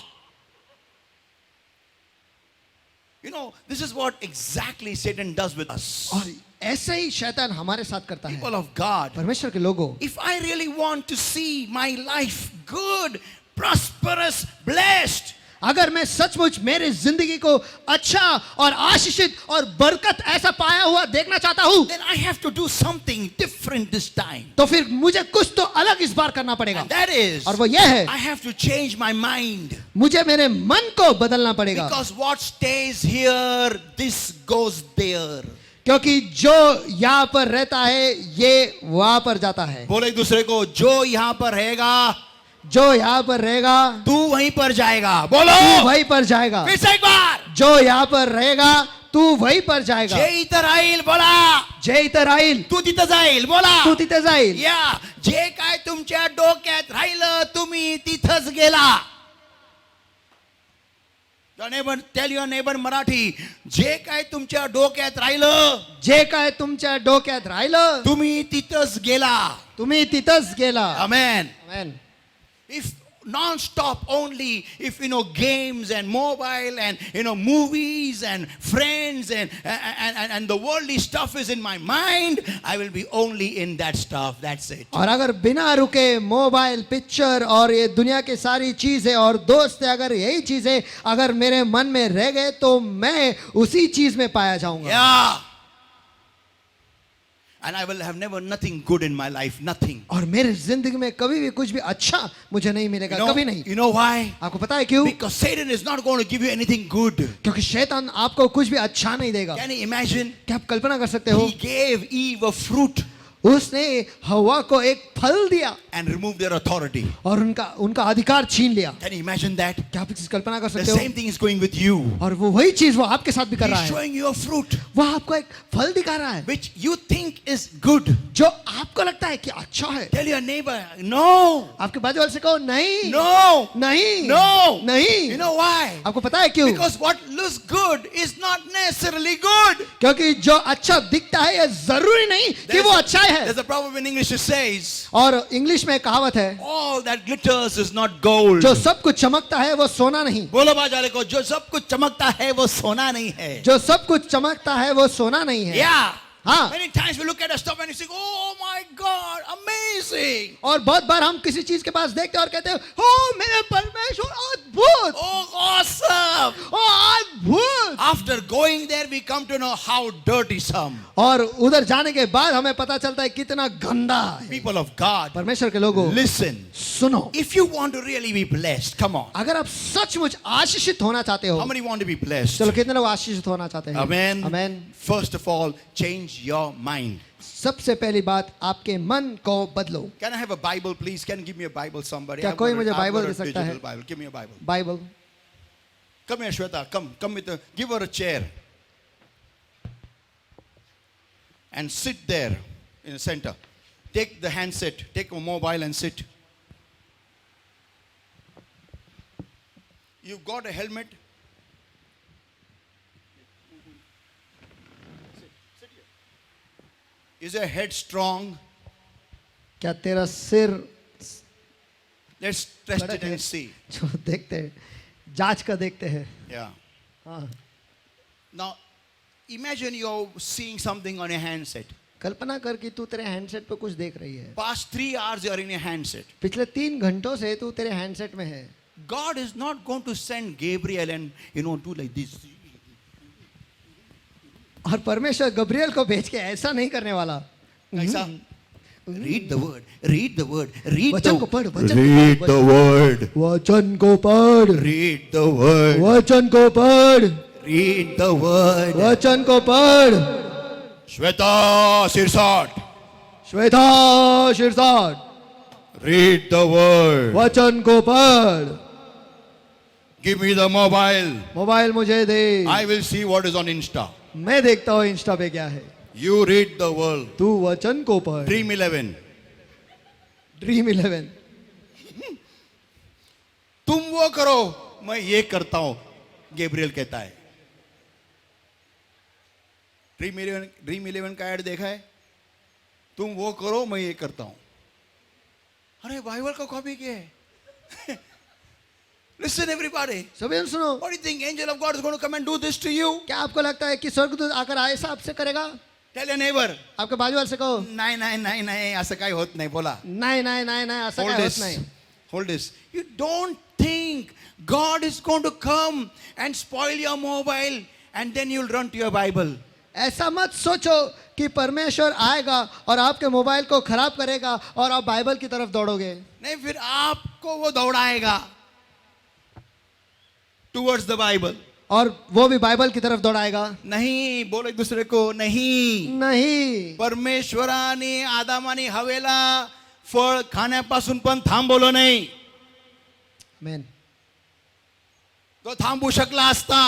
You know, this is what exactly Satan does with us. और ऐसे ही शैतान हमारे साथ करता है। People of God, परमेश्वर के लोगों, if I really want to see my life good, prosperous, blessed, अगर मैं सचमुच मेरी जिंदगी को अच्छा और आशीषित और बरकत ऐसा पाया हुआ देखना चाहता हूं, then I have to do something different this time. तो फिर मुझे कुछ तो अलग इस बार करना पड़ेगा, And that is, और वो ये है, I have to change my mind. मुझे मेरे मन को बदलना पड़ेगा, Because what stays here, this goes there. क्योंकि जो यहाँ पर रहता है ये वहां पर जाता है। बोले एक दूसरे को, जो यहाँ पर रहेगा जो यहाँ पर रहेगा तू वहीं पर जाएगा। बोलो तू वहीं पर जाएगा। फिर से एक बार, जो यहाँ पर रहेगा तू वहीं पर जाएगा। जे इतर राहील बोला, जे इथं राहील तू तिथं जाईल बोला. तू तिथे जाईल. या जे काय तुमच्या डोक्यात राहिलं तुम्ही तिथंच गेला. Your neighbor, tell your neighbor Marathi, जे काय तुमच्या डोक्यात राहिलं जे काय तुमच्या डोक्यात राहिलं तुम्ही तिथंच गेला. तुम्ही तिथंच गेला. Amen. Amen. If non-stop only, if games and mobile and movies and friends and the worldly stuff is in my mind, I will be only in that stuff. That's it. और अगर बिना रुके मोबाइल, पिक्चर और ये दुनिया की सारी चीजें और दोस्त, अगर यही चीजें अगर मेरे मन में रह गए तो मैं उसी चीज में पाया जाऊंगा. Yeah. And I will have never nothing good in my life. Nothing. और मेरे जिंदगी में कभी भी कुछ भी अच्छा मुझे नहीं मिलेगा. कभी नहीं. You know why? आपको पता है क्यों? Because Satan is not going to give you anything good. क्योंकि शैतान आपको कुछ भी अच्छा नहीं देगा. Can you imagine? क्या आप कल्पना कर सकते हो? He gave Eve a fruit उसने हवा को एक फल दिया and removed their authority. और उनका अधिकार छीन लिया. Can you imagine that? क्या आप इस कल्पना कर The सकते हो? same thing is going with you. और वो वही चीज वो आपके साथ भी कर रहा He's है. showing you a fruit वो आपको एक फल दिखा रहा है which you think is good. जो आपको लगता है कि अच्छा है. Tell your neighbor, no, आपके बाजू वाले से कहो नहीं, no, नहीं, no. नहीं. You know why? आपको पता है क्यों? Because what looks good is not necessarily good. क्योंकि जो अच्छा दिखता है ये जरूरी नहीं कि वो अच्छा है. There's a proverb in English that says, और इंग्लिश में कहावत है, all that glitters is not gold. जो सब कुछ चमकता है वो सोना नहीं. बोलो बाजारे को, जो सब कुछ चमकता है वो सोना नहीं है. जो सब कुछ चमकता है वो सोना नहीं है. Yeah. हाँ. Many times we look at a stuff and we think, oh my God, amazing. और बहुत बार हम किसी चीज के पास देखते हैं और कहते हैं, हो मेरे परमेश्वर अद्भुत, Oh, awesome. ओ अद्भुत. After going there, we come to know how dirty some और उधर जाने के बाद हमें पता चलता है कितना गंदा है. people of God. परमेश्वर के लोगों, Listen, सुनो, if you want to really be blessed, come on. अगर आप सचमुच आशीषित होना चाहते हो, How many want to be blessed? चलो कितने लोग आशीषित होना चाहते हैं? Amen. Amen. First of all, change your mind. सबसे पहली बात, आपके मन को बदलो. Can I have a Bible, please? Can you give me a Bible, somebody? क्या I've कोई got a- मुझे I've Bible got a दे सकता है? digital Bible. Give me a Bible. Bible. Come here, Shweta. Come with give her a chair. And sit there in the center. Take the handset. Take a mobile and sit. You've got a helmet. Sit here. Is your head strong? क्या तेरा सिर, Let's test बड़ा it and है. see. जो देखते हैं, जांच का देखते हैं. Yeah. हाँ. Now, imagine you're seeing something on your handset. कल्पना कर कि तू तेरे हैंडसेट पे कुछ देख रही है. Past 3 hours you're in your handset. पिछले 3 घंटों से तू तेरे हैंडसेट में है. God is not going to send Gabriel and do like this. और परमेश्वर गब्रियल को भेज के ऐसा नहीं करने वाला. Kaisa? Read the word. Read the word. Read वचन को the पढ़, वचन Read को the पढ़. word. वचन को पढ़. Read the word. वचन को पढ़. Read the word. वचन को पढ़. Shweta Sirsat. Shweta Shirsat. Read the word. वचन को पढ़. Give me the mobile. Mobile मुझे दे. I will see what is on Insta. मैं देखता हूँ इंस्टा पे क्या है. You read the world. तू वचन को पढ़. Dream 11. ड्रीम 11. तुम वो करो, मैं ये करता हूं, गैब्रियल कहता है. ड्रीम 11 का ऐड देखा है? तुम वो करो, मैं ये करता हूं. अरे बाइबल का कॉपी किया है. Listen everybody. सभी सुनो. What do you think? Angel of God is going to come and do this to you? क्या आपको लगता है कि स्वर्गदूत आकर ऐसा आपसे करेगा? Tell your neighbor. आपके बाजू वाले से कहो, नहीं नहीं नहीं नहीं, असं काही होत नाही. बोला. नहीं नहीं नहीं नहीं, ऐसा Hold काय this. होत नहीं. Hold this. You don't think God is going to come and spoil your mobile and then you'll run to your Bible. ऐसा मत सोचो कि परमेश्वर आएगा और आपके मोबाइल को खराब करेगा और आप बाइबल की तरफ दौड़ोगे. नहीं, फिर आपको वो दौड़ाएगा towards the Bible. और वो भी बाइबल की तरफ दौड़ाएगा। नहीं, बोलो एक दूसरे को, नहीं. नहीं, परमेश्वराने आदाम आणि हवेला फळ खाण्यापासून पण थांबवलं नाही. आमेन. तो थांबू शकला असता.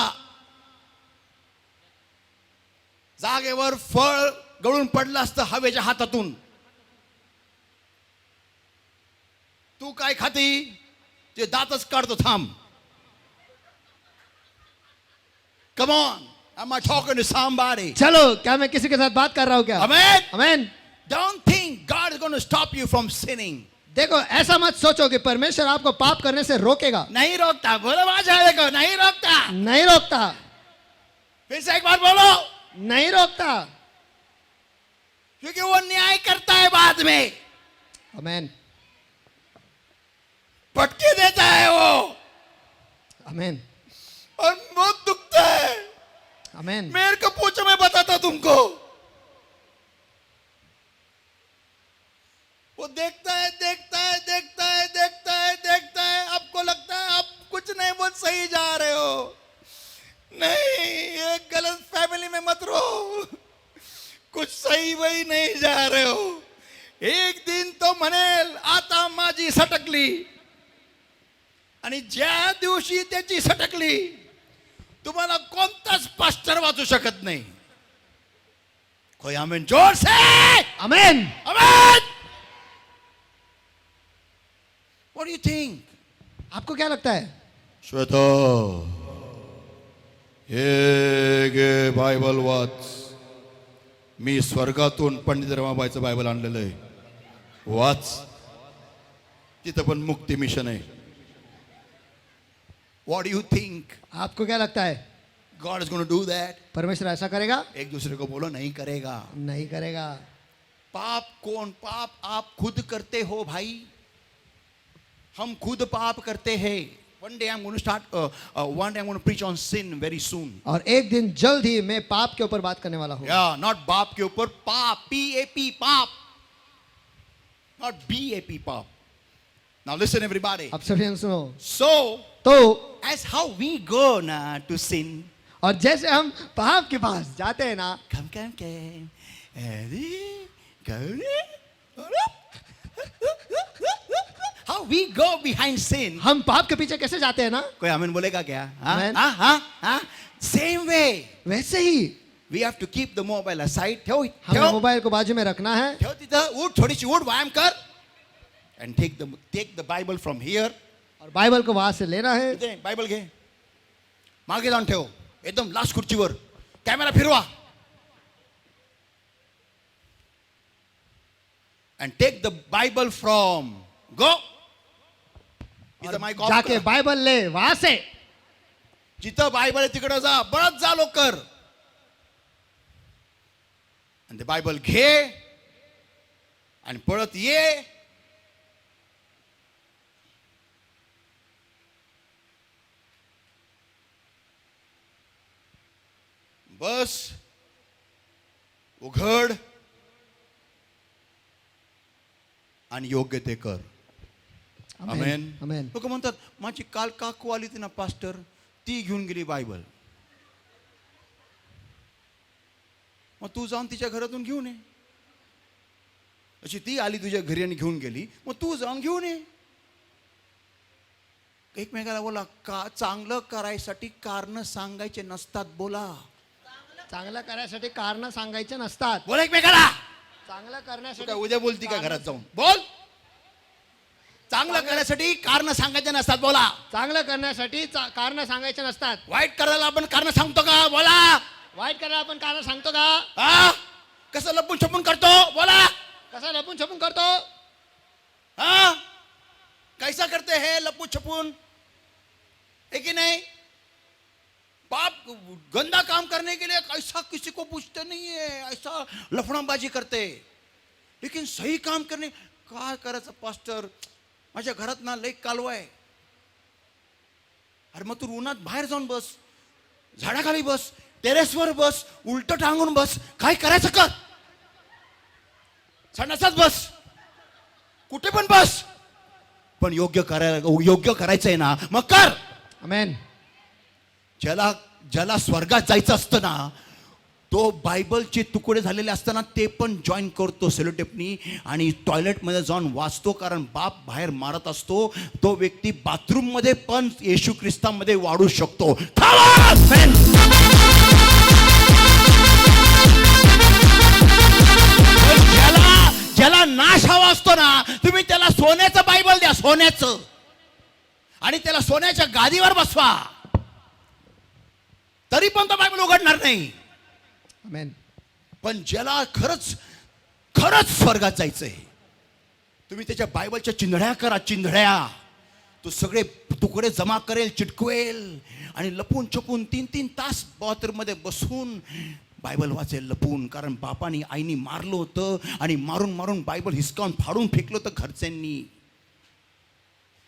जागेवर फळ गळून पडलं असतं हवेच्या हातातून. तू काय खाती ते दातच काढतो. थांब. Come on, am I talking to somebody? चलो, क्या मैं किसी के साथ बात कर रहा हूँ क्या? Amen. Amen. Don't think God is going to stop you from sinning. देखो, ऐसा मत सोचो कि परमेश्वर आपको पाप करने से रोकेगा. नहीं रोकता. बोलो बाजा देखो, नहीं रोकता. नहीं रोकता, फिर से एक बार बोलो. नहीं रोकता. क्योंकि वो न्याय करता है बाद में. आमेन. पटके देता है वो. आमेन. और बहुत दुखता है. आमेन. मेरे को पूछो, मैं बताता तुमको. वो देखता है, देखता है, देखता है, देखता है, देखता है. आपको लगता है आप कुछ नहीं बहुत सही जा रहे हो. नहीं, एक गलत फैमिली में मत रहो. कुछ सही वही नहीं जा रहे हो. एक दिन तो म्हणेल आता माझी सटकली. आणि ज्या दिवशी त्याची सटकली तुम्हाला कोणताच पास्टर वाचू शकत नाही. कोई आमेन जोर से. आमेन. आमेन. What do you think? आपको क्या लगता है? श्वेता, हे गे बायबल वाच. मी स्वर्गातून पंडित रमाबाईचं बायबल आणलेलं आहे. वाच. तिथं पण मुक्ती मिशन आहे. What do you think? आपको क्या लगता है? God is going to do that? परमेश्वर ऐसा करेगा? एक दूसरे को बोलो, नहीं करेगा. नहीं करेगा. पाप कौन? पाप आप खुद करते हो भाई. हम खुद पाप करते हैं. One day I'm going to start. One day I'm going to preach on sin very soon. और एक दिन जल्द ही मैं पाप के ऊपर बात करने वाला हूँ. Yeah, not बाप के ऊपर. पाप, P-A-P, पाप. Not B-A-P, पाप. Now listen everybody. अब सभी सुनो. So, तो as how we go now to sin. और जैसे हम पाप के पास जाते हैं ना, Come. How we go behind sin. हम पाप के पीछे कैसे जाते हैं ना, कोई आमीन बोलेगा क्या? Amen. हाँ. Same way. वैसे ही We have to keep the mobile aside. ठेव हमें मोबाइल को बाजू में रखना है. तिथं उठ, थोडीशी उठ, व्यायाम कर. And take the Bible from here. और बाइबल को वहां से लेना है. इथे बायबल घे. मागे जाऊन ठेव. एकदम लास्ट खुर्चीवर. कॅमेरा फिरवा. And take the Bible from. Go. इथं माईक ऑफ जाके कर. बाइबल ले वहां से. जिथं बायबल आहे तिकडं जा. बळत जा लवकर. आणि ते बायबल घे आणि पळत ये. बस. उघड आणि योग्य ते कर. आमेन. आमेन. लोक म्हणतात माझी काल काकू आली होती ना पास्टर, ती घेऊन गेली बायबल. मग तू जाऊन तिच्या घरातून घेऊन ये. अशी ती आली तुझ्या घरी आणि घेऊन गेली, मग तू जाऊन घेऊन ये. एकमेकाला बोला, का चांगलं करायसाठी कारण सांगायचे नसतात. बोला. चांगलं करायसाठी कारण सांगायचे नसतात. बोल एकमेकाला. चांगलं तू करण्यासाठी काय उद्या बोलती का घरात जाऊन? बोल. चांगलं करण्यासाठी कारण सांगायचे नसतात. बोला. चांगलं करण्यासाठी कारण सांगायचे नसतात. वाईट करायला आपण कारण सांगतो का? बोला. वाईट करायला आपण कारण सांगतो का? हा? कसं लपून छपून करतो? बोला. कसं लपून छपून करतो? हाँ कैसा करते हैं लपू छपून? है कि नहीं? पाप गंदा काम करने के लिए ऐसा किसी को पूछते नहीं है. ऐसा लफड़ाबाजी करते. लेकिन सही काम करने काय करायचं पास्टर? माझ्या घरात ना लई कालवा आहे. अरे मग तू उन्हात बाहेर जाऊन बस, झाडाखाली बस, टेरेसवर बस, उलट टांगून बस. काय करायचं कर. संडासात बस, कुठे पण बस, पण योग्य करायचं आहे ना मग कर. आमेन. ज्याला ज्याला स्वर्गात जायचं असतं ना, तो बायबलचे तुकडे झालेले असताना ते पण जॉईन करतो सेलोटेपनी आणि टॉयलेटमध्ये जाऊन वाचतो, कारण बाप बाहेर मारत असतो. तो व्यक्ती बाथरूममध्ये पण येशू ख्रिस्तामध्ये वाढू शकतो. ज्याला नाश हवा असतो ना, तुम्ही त्याला सोन्याचं बायबल द्या, सोन्याचं, आणि त्याला सोन्याच्या गादीवर बसवा, तरी पण तो बायबल उघडणार नाही. आमेन. पण ज्याला खरंच खरंच स्वर्गात जायचंय, तुम्ही त्याच्या बायबलच्या चिंधड्या करा, चिंधड्या. तो सगळे तुकडे जमा करेल, चिटकवेल आणि लपून छपून 3-3 तास बाथरूममध्ये बसून बायबल वाचेल लपून. कारण बापानी आईनी मारलं होतं आणि मारून मारून बायबल हिसकावून फाडून फेकलं होतं घरच्यांनी.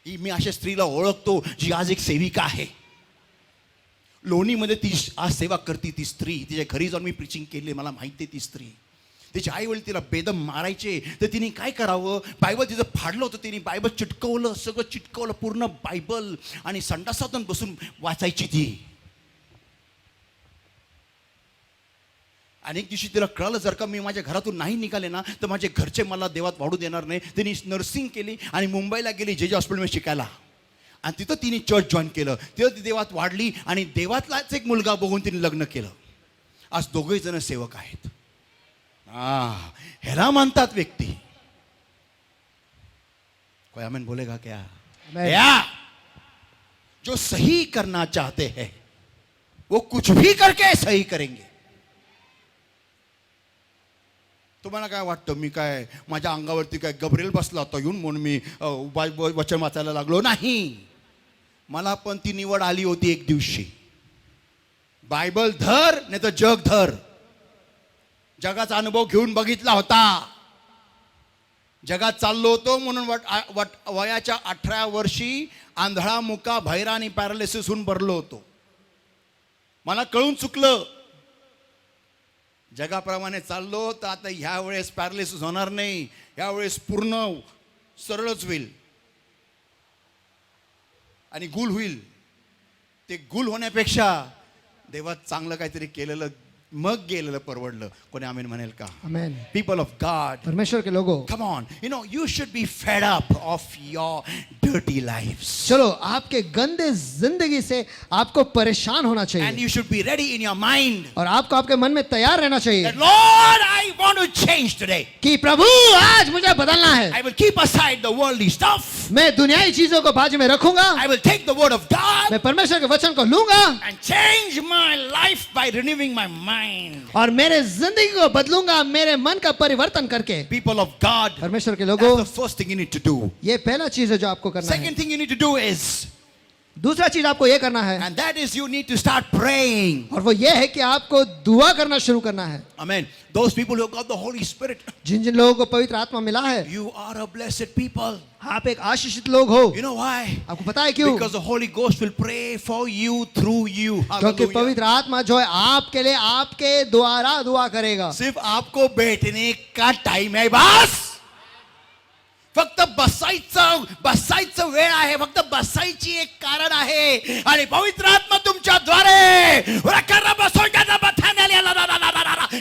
ही मी अशा स्त्रीला ओळखतो जी आज एक सेविका आहे. लोणीमध्ये ती आज सेवा करते. ती स्त्री, तिच्या घरी जाऊन मी प्रिचिंग केली, मला माहिती आहे. ती स्त्री, तिचे आई वडील तिला बेदम मारायचे, तर तिने काय करावं, बायबल तिचं फाडलं होतं, तिने बायबल चिटकवलं, सगळं चिटकवलं पूर्ण बायबल, आणि संडासातून बसून वाचायची ती. अनेक दिवशी तिला कळलं, जर का मी माझ्या घरातून नाही निघाले ना, तर माझे घरचे मला देवात वाढू देणार नाही. तिने नर्सिंग केली आणि मुंबईला गेली जे हॉस्पिटलमध्ये शिकायला, आणि तिथं तिने चर्च जॉईन केलं. तिथं ती देवात वाढली आणि देवातलाच एक मुलगा बघून तिने लग्न केलं. आज दोघे जण सेवक आहेत. ह्याला म्हणतात व्यक्ती. कोई आमीन बोलेगा क्या? या जो सही करना चाहते हैं वो कुछ भी करके सही करेंगे. तुम्हाला काय वाटतं, मी काय माझ्या अंगावरती काय गब्रिएल बसला होता येऊन म्हणून मी वचन वाचायला लागलो? नाही. मला पण ती निवड आली होती एक दिवशी. बायबल धर नाही तर जग धर. जगाचा अनुभव घेऊन बघितला होता. जगात चाललो होतो म्हणून वयाच्या 18 वर्षी आंधळा, मुका, बहिरा आणि पॅरालिसिस होऊन भरलो होतो. मला कळून चुकलं. जगाप्रमाणे चाललो तर आता ह्या वेळेस पॅरालिसिस होणार नाही, ह्या वेळेस पूर्ण सरळच होईल आणि गुल होईल. ते गुल होण्यापेक्षा देवात चांगलं काहीतरी केलेलं मग गेलेलं परवडलं. कोणी आमीन म्हणेल का? आमेन. पीपल ऑफ गॉड, परमेश्वर के लोगों, come on, you should be fed up of your dirty lives. चलो, आपके गंदे जिंदगी से आपको परेशान होना And चाहिए, you should be ready in your mind और आपको आपके मन में तैयार रहना चाहिए that Lord, I want to change today. कि प्रभु आज मुझे बदलना है. I will keep aside the worldly stuff. मैं दुनियाई चीजों को बाजू में रखूंगा. I will take the word of God मैं परमेश्वर के वचन को लूंगा and change my life by renewing my mind. और मेरे जिंदगी को बदलूंगा मेरे मन का परिवर्तन करके. People of God, परमेश्वर के that's लोगों, the first thing you need to do. ये पहला चीज है जो आपको करना है. Second thing you need to do is, दूसरा चीज आपको ये करना है, and that is you need to start praying. और वो ये है कि आपको दुआ करना शुरू करना है. Amen. Those people who got the Holy Spirit, जिन जिन लोगों को पवित्र आत्मा मिला है, you are a blessed people. आप एक आशीषित लोग हो. You know why? आपको पता है क्यों? Because the Holy Ghost will pray for you through you. क्योंकि Hallelujah. पवित्र आत्मा जो है आपके लिए आपके द्वारा दुआ करेगा. सिर्फ आपको बैठने का टाइम है बस. फक्त बसायचं वेळ आहे. फक्त बसायची एक कारण आहे आणि पवित्र आत्मा तुमच्याद्वारे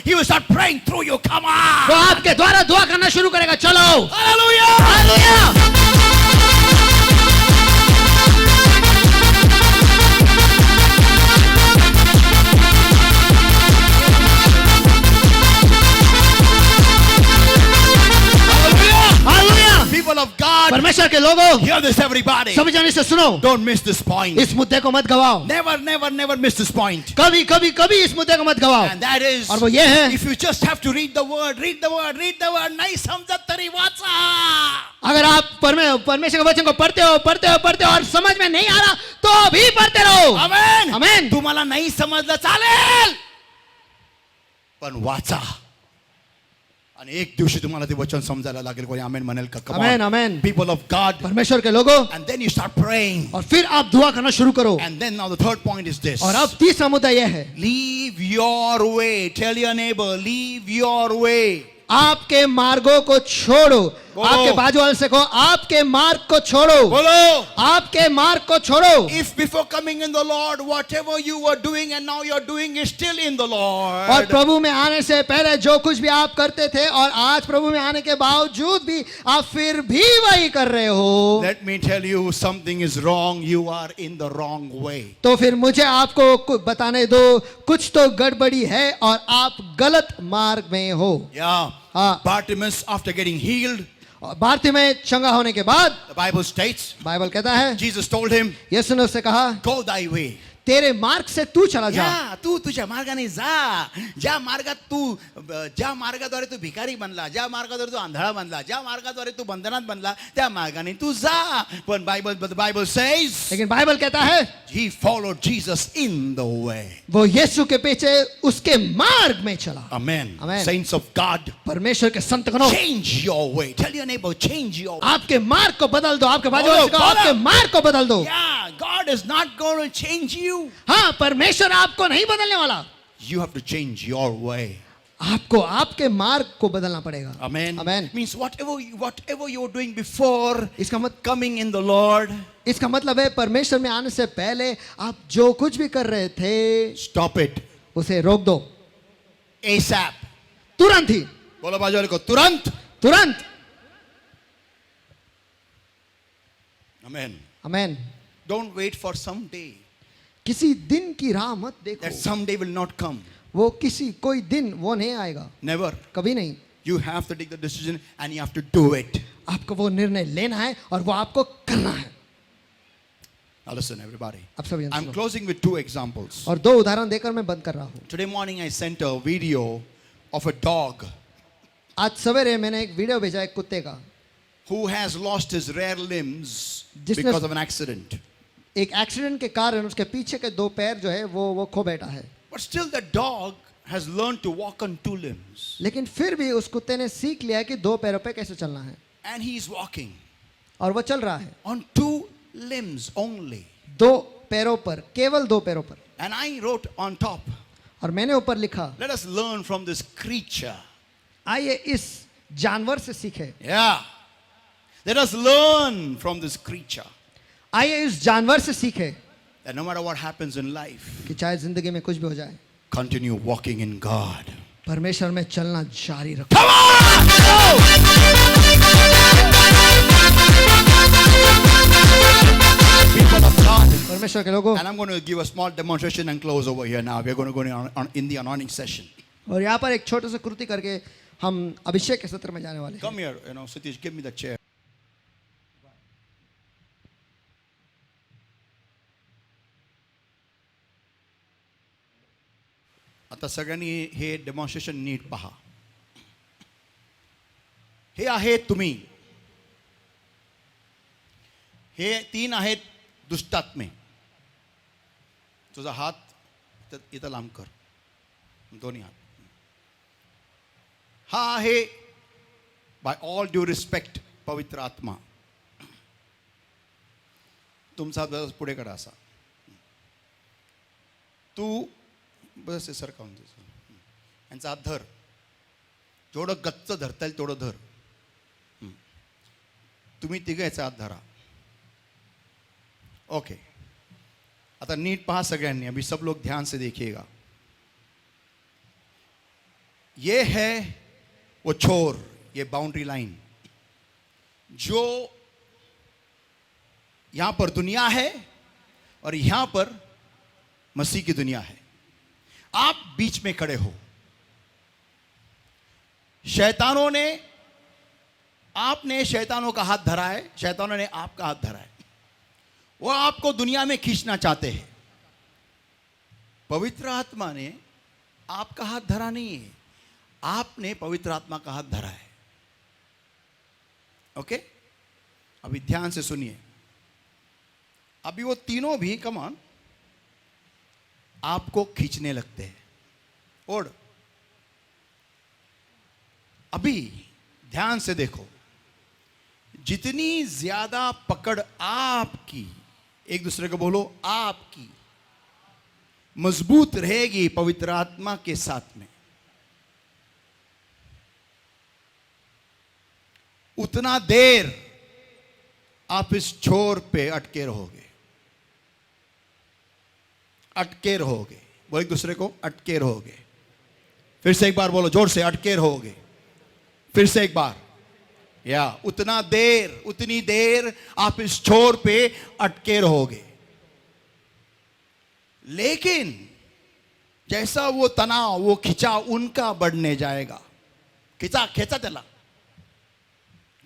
He will start praying through you. Come on. वो आपके द्वारा दुआ करना शुरू करेगा. चलो. Hallelujah. Hallelujah. Hallelujah. People of God, परमेश्वर के लोगों, hear this everybody. सभी जन इसे सुनो. Don't miss this point. इस मुद्दे को मत गवाओ. Never miss this point. कभी कभी कभी इस मुद्दे को मत गवाओ. And that is, और वो ये है, if you just have to read the word, नहीं समझत तरी वाचा. अगर आप परमेश्वर के वचन को पढ़ते हो और समझ में नहीं आ रहा तो भी पढ़ते रहो. Amen. आमेन. तुम्हाला नाही समजलं चालेल, पण वाचा. आणि एक दिवशी तुम्हाला ते वचन समजायला लागेल. कोणी आमेन म्हणेल का? Come on. Amen, amen. People of God, परमेश्वर के लोगों, and then you start praying. और फिर आप दुआ करना शुरू करो. And then now the third point is this. और अब तीसरा मुद्दा यह है, Leave your way. Tell your neighbor, leave your way. आपके मार्गों को छोड़ो. बोलो। आपके बाजू वाले से कहो, आपके मार्ग को छोड़ो, बोलो. आपके मार्ग को छोड़ो. If before coming in the Lord, whatever you were doing and now you're doing is still in the Lord. और प्रभु में आने से पहले जो कुछ भी आप करते थे और आज प्रभु में आने के बावजूद भी आप फिर भी वही कर रहे हो, Let me tell you, something is wrong. You are in the wrong way. तो फिर मुझे आपको बताने दो, कुछ तो गड़बड़ी है और आप गलत मार्ग में हो. Yeah. हाँ. Bartimaeus, after getting healed, और भारती में चंगा होने के बाद the Bible states, बाइबल कहता है, Jesus told him, यीशु ने उससे कहा, go thy way. तेरे मार्ग से तू चला जा. या तू तुझ्या मार्गाने जा. ज्या मार्गाद्वारे तू भिकारी बनला, ज्या मार्गाद्वारे तू आंधळा बनला, ज्या मार्गाद्वारे तू बंधनात बनला, त्या मार्गाने तू जा. पण the Bible says लेकिन बाइबल कहता है, he followed Jesus in the way. वो यीशु के पीछे उसके मार्ग में चला. Amen. Amen. Saints of God, परमेश्वर के संतगणों, change your way. Tell your neighbor, change your way. आपके मार्ग को बदल दो. आपके बाजू वाले से कहो, बोलो. आपके मार्ग को बदल दो. Yeah, God is not going to change you. हाँ, परमेश्वर आपको नहीं बदलने वाला. You have to change your way. आपको आपके मार्ग को बदलना पड़ेगा. Amen. Amen. Means whatever you were doing before इसका coming in the Lord, मतलब है परमेश्वर में आने से पहले आप जो कुछ भी कर रहे थे, stop it उसे रोक दो. ASAP. तुरंत ही, बोलो बाजू वाले को, तुरंत. तुरंत. Amen. Amen. Don't wait for some day. किसी दिन की राह मत देखो. That someday will not come. वो कोई दिन वो नहीं आएगा. Never. कभी नहीं. You have to take the decision and you have to do it. आपको वो निर्णय लेना है और वो आपको करना है. Now listen, everybody. अब सब I'm closing with two examples. और दो उदाहरण देकर मैं बंद कर रहा हूँ. Today morning I sent a video of a dog आज सवेरे मैंने एक वीडियो भेजा एक कुत्ते का, who has lost his rear limbs जिसने- because of an accident. एक एक्सीडेंट के कारण उसके पीछे के दो पैर जो है वो खो बैठा है. But still the dog has learned to walk on two limbs. लेकिन फिर भी उस कुत्ते ने सीख लिया है कि दो पैरों पे कैसे चलना है, And he is walking और वो चल रहा है on two limbs only. दो पैरों पर, केवल दो पैरों पर. And I wrote on top, और मैंने ऊपर लिखा, let us learn from this creature. आइए इस जानवर से सीखे. Yeah. Let us learn from this creature आइए इस जानवर से सीखे that no matter what happens in life, कि चाहे जिंदगी में कुछ भी हो जाए, continue walking in God. परमेश्वर में चलना जारी रखो. Come on! Go! People of God. परमेश्वर के लोगों, And I'm going to give a small demonstration and close over here now. We're going to go in the anointing session. और यहाँ पर एक छोटे से कृति करके हम अभिषेक के सत्र में जाने वाले हैं. Come here, Satish, give me the chair. आता सगळ्यांनी हे डेमॉन्स्ट्रेशन नीट पहा. हे आहेत तुम्ही. हे तीन आहेत दुष्टात्मे. तुझा हात इथं लांब कर, दोन्ही हात. हा आहे बाय ऑल ड्यू रिस्पेक्ट पवित्र आत्मा. तुमचा हात पुढे करा असा. तू बस सर काऊन यांचा हात धर. जेवढं गच्च धरता येईल तेवढं धर. तुम्ही तिघं याचा हात धरा. ओके. आता नीट पहा सगळ्यांनी. अभी सब लोग ध्यान से देखिएगा. ये है वो छोर, ये बाउंड्री लाइन जो यहां पर दुनिया है और यहां पर मसीह की दुनिया है. आप बीच में खड़े हो. शैतानों ने आपने शैतानों का हाथ धरा है, शैतानों ने आपका हाथ धरा है. वो आपको दुनिया में खींचना चाहते हैं. पवित्र आत्मा ने आपका हाथ धरा नहीं है, आपने पवित्र आत्मा का हाथ धरा है. ओके. अभी ध्यान से सुनिए. अभी वो तीनों भी कमान आपको खींचने लगते हैं. और अभी ध्यान से देखो. जितनी ज्यादा पकड़ आपकी, एक दूसरे को बोलो, आपकी मजबूत रहेगी पवित्र आत्मा के साथ में, उतना देर आप इस छोर पे अटके रहोगे, अटके रहोगे। वो एक दूसरे को अटके रहोगे। फिर से एक बार बोलो जोर से, अटके रहोगे। फिर से एक बार, या उतना देर, उतनी देर आप इस छोर पे अटके रहोगे। लेकिन जैसा वो तनाव, वो खिंचाव उनका बढ़ने जाएगा। खिंचा, खेचा त्याला,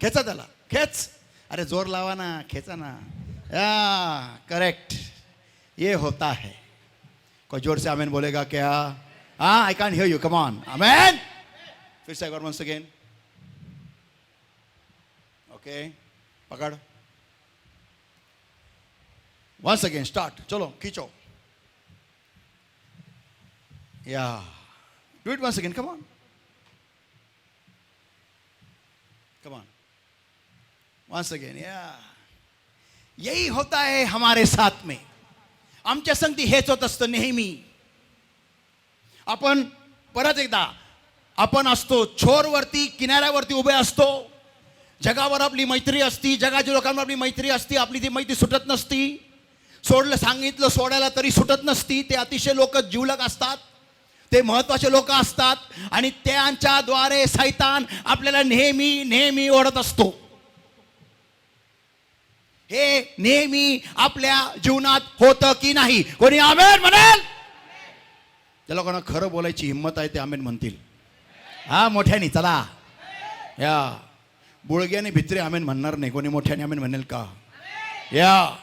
खेचा त्याला, खेच, अरे जोर लावा ना, खेचा ना, या करेक्ट, ये होता है। कोई जोर से आमेन बोलेगा क्या? हाँ, I can hear you, come on, amen. फिर से एक बार, वंस अगेन, ओके, पकड़, वंस अगेन, स्टार्ट, चलो खींचो, या do it once again, come on, come on, once again, या। यही होता है हमारे साथ में। आमच्या संगती हेच होत असतं नेहमी। आपण परत एकदा, आपण असतो छोरवरती, किनाऱ्यावरती उभे असतो। जगावर आपली मैत्री असती, जगाच्या लोकांवर आपली मैत्री असती, आपली ती मैत्री सुटत नसती। सोडलं, सांगितलं सोडायला तरी सुटत नसती। ते अतिशय लोक जीवलग असतात, ते महत्वाचे लोक असतात, आणि त्यांच्याद्वारे सैतान आपल्याला नेहमी नेहमी ओढत असतो। हे नेहमी आपल्या जीवनात होतं की नाही? कोणी आमेन म्हणेल? त्या लोकांना खरं बोलायची हिंमत आहे ते आमेन म्हणतील। हा, मोठ्याने चला, या बुळग्याने भित्री आमेन म्हणणार नाही। कोणी मोठ्याने आमेन म्हणेल का? या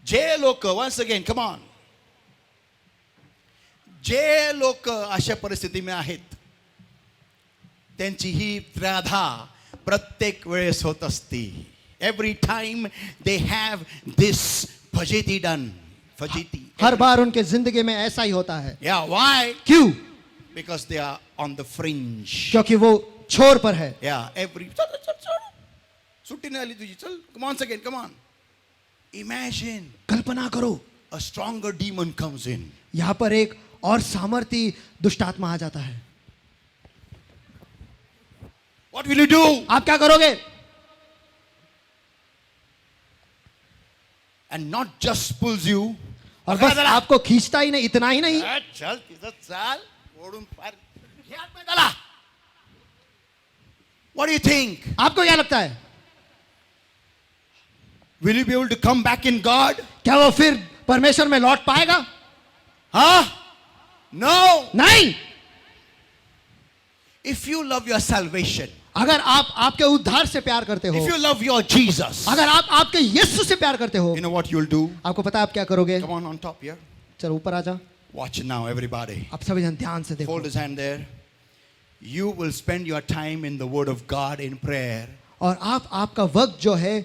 जे लोक, वन्स अगेन, कम ऑन, जे लोक अशा परिस्थितीमध्ये आहेत, त्यांची ही त्राधा प्रत्येक वेळेस होत असती। Every time they have this फजीती डन, फजीती। हर बार उनके जिंदगी में ऐसा ही होता है। या, व्हाई? क्यों? Because they are on the fringe, क्योंकि वो छोर पर है। या एव्हरी, चल चल चल, सुट्टी नाही आली तुझी, चल, come on again, come on. Imagine, कल्पना करो, a stronger demon comes in. यहां पर एक और सामर्थी दुष्टात्मा आ जाता है। What will you do? आप क्या करोगे? And not just pulls you, और बस आपको खींचता ही नहीं, इतना ही नहीं, चल तिथं चाल, ओढून पार, घे आतमध्ये त्याला। What do you think? आपको क्या लगता है? Will you be able to come back in God? क्या वो फिर परमेश्वर में लौट पाएगा? हाँ? नो। नहीं। If you love your salvation, अगर आप आपके उद्धार से प्यार करते हो, if you love your Jesus, अगर आप आपके यीशु से प्यार करते हो, you know what you'll do? आपको पता है आप क्या करोगे? Come on top here. चलो ऊपर आ जा। Watch now, everybody. आप सभी जन ध्यान से देखो। Hold his hand there. You will spend your time in the Word of God in prayer. और आप आपका वक्त जो है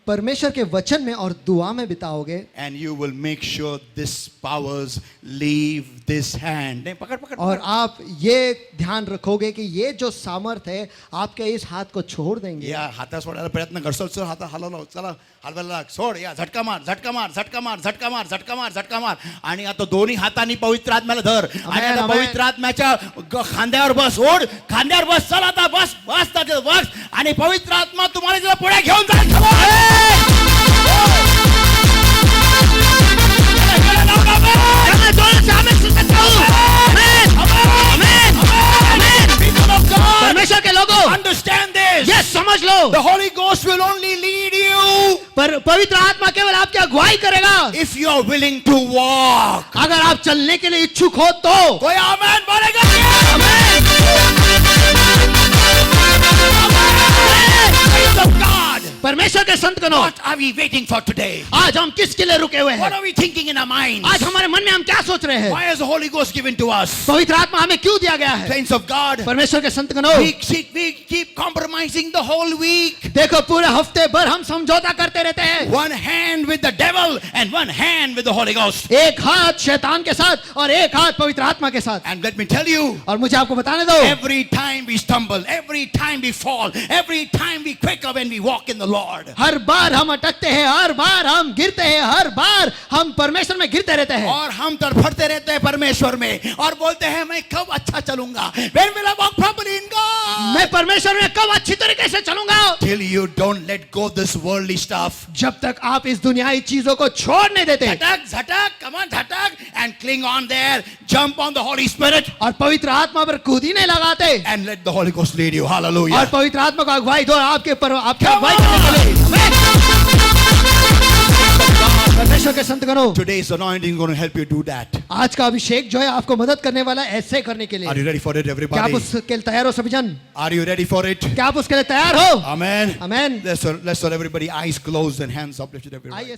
परमेश्वर के वचन में और दुआ में बिताओगे, And you will make sure this powers leave this hand. नहीं, पकड़ पकड़ और पकड़। आप ये ध्यान रखोगे कि ये जो सामर्थ है आपके इस हाथ को छोड़ देंगे। या हाता सोडायला प्रयत्न कर, चल चल, हाता हलवला, चला हलवायला लाग, सोड, या झटका मार, झटका मार, झटका मार, झटका मार, झटका मार, झटका मार। आणि आता दोन्ही हातांनी पवित्र आत्म्याला धर, आणि आता आमेन. पवित्र आत्म्याच्या खांद्यावर बस, ओढ खांद्यावर बस, चल आता बस बस बस, आणि पवित्र आत्मा तुम्हाला तिला पुढे घेऊन जाईल। Come on! परमेश्वर के लोगों, Understand this. ये समझ लो, The Holy Ghost will only lead you पर पवित्र आत्मा केवल आपकी अगुवाई करेगा if you are willing to walk. अगर आप चलने के लिए इच्छुक हो तो। कोई आमेन बोलेगा? Praise of God. परमेश्वर के संत गणों, What are we waiting for today? आज हम किसके लिए रुके हुए What हैं? are we thinking in our minds? आज हमारे मन में हम क्या सोच रहे हैं? Why is the Holy Ghost given to us? पवित्र आत्मा हमें क्यों दिया गया है? Saints of God, परमेश्वर के संत गणों, we keep compromising the whole week. देखो पूरे हफ्ते भर हम समझौता करते रहते हैं। One hand with the devil and one hand with the Holy Ghost. एक हाथ शैतान के साथ और एक हाथ पवित्र आत्मा के साथ। And let me tell you, और मुझे आपको बताने दो, every time we stumble, every time we fall, every time we quake up when we walk in the Lord. हर बार हम अटकते हैं, हर बार हम गिरते हैं, हर बार हम परमेश्वर में गिरते रहते हैं और हम तड़फड़ते रहते हैं परमेश्वर में और बोलते हैं मैं कब अच्छा चलूंगा. When will I walk properly in God? मैं परमेश्वर में कब अच्छी तरीके से चलूंगा. Till you don't let go this worldly stuff. जब तक आप इस दुनियाई चीजों को छोड़ नहीं देते Dhatak, dhatak, come on, dhatak, and cling on there. Jump on the Holy Spirit और पवित्र आत्मा पर कूद ही नहीं लगाते and let the Holy Ghost lead you. और Hallelujah. पवित्र आत्मा को अगुवाई दो आपके आपके Come अगुवाई on! करने के लिए. परमेश्वर के संत गणों, Today's anointing is going to help you do that. आज का अभिषेक जो है आपको मदद करने वाला है ऐसे करने के लिए. Are you ready for it, क्या आप everybody? उसके लिए तैयार हो सभी जन? Are you ready for it? क्या आप उसके लिए तैयार हो? Amen. Amen. Let's everybody eyes closed and hands uplifted everybody. आइए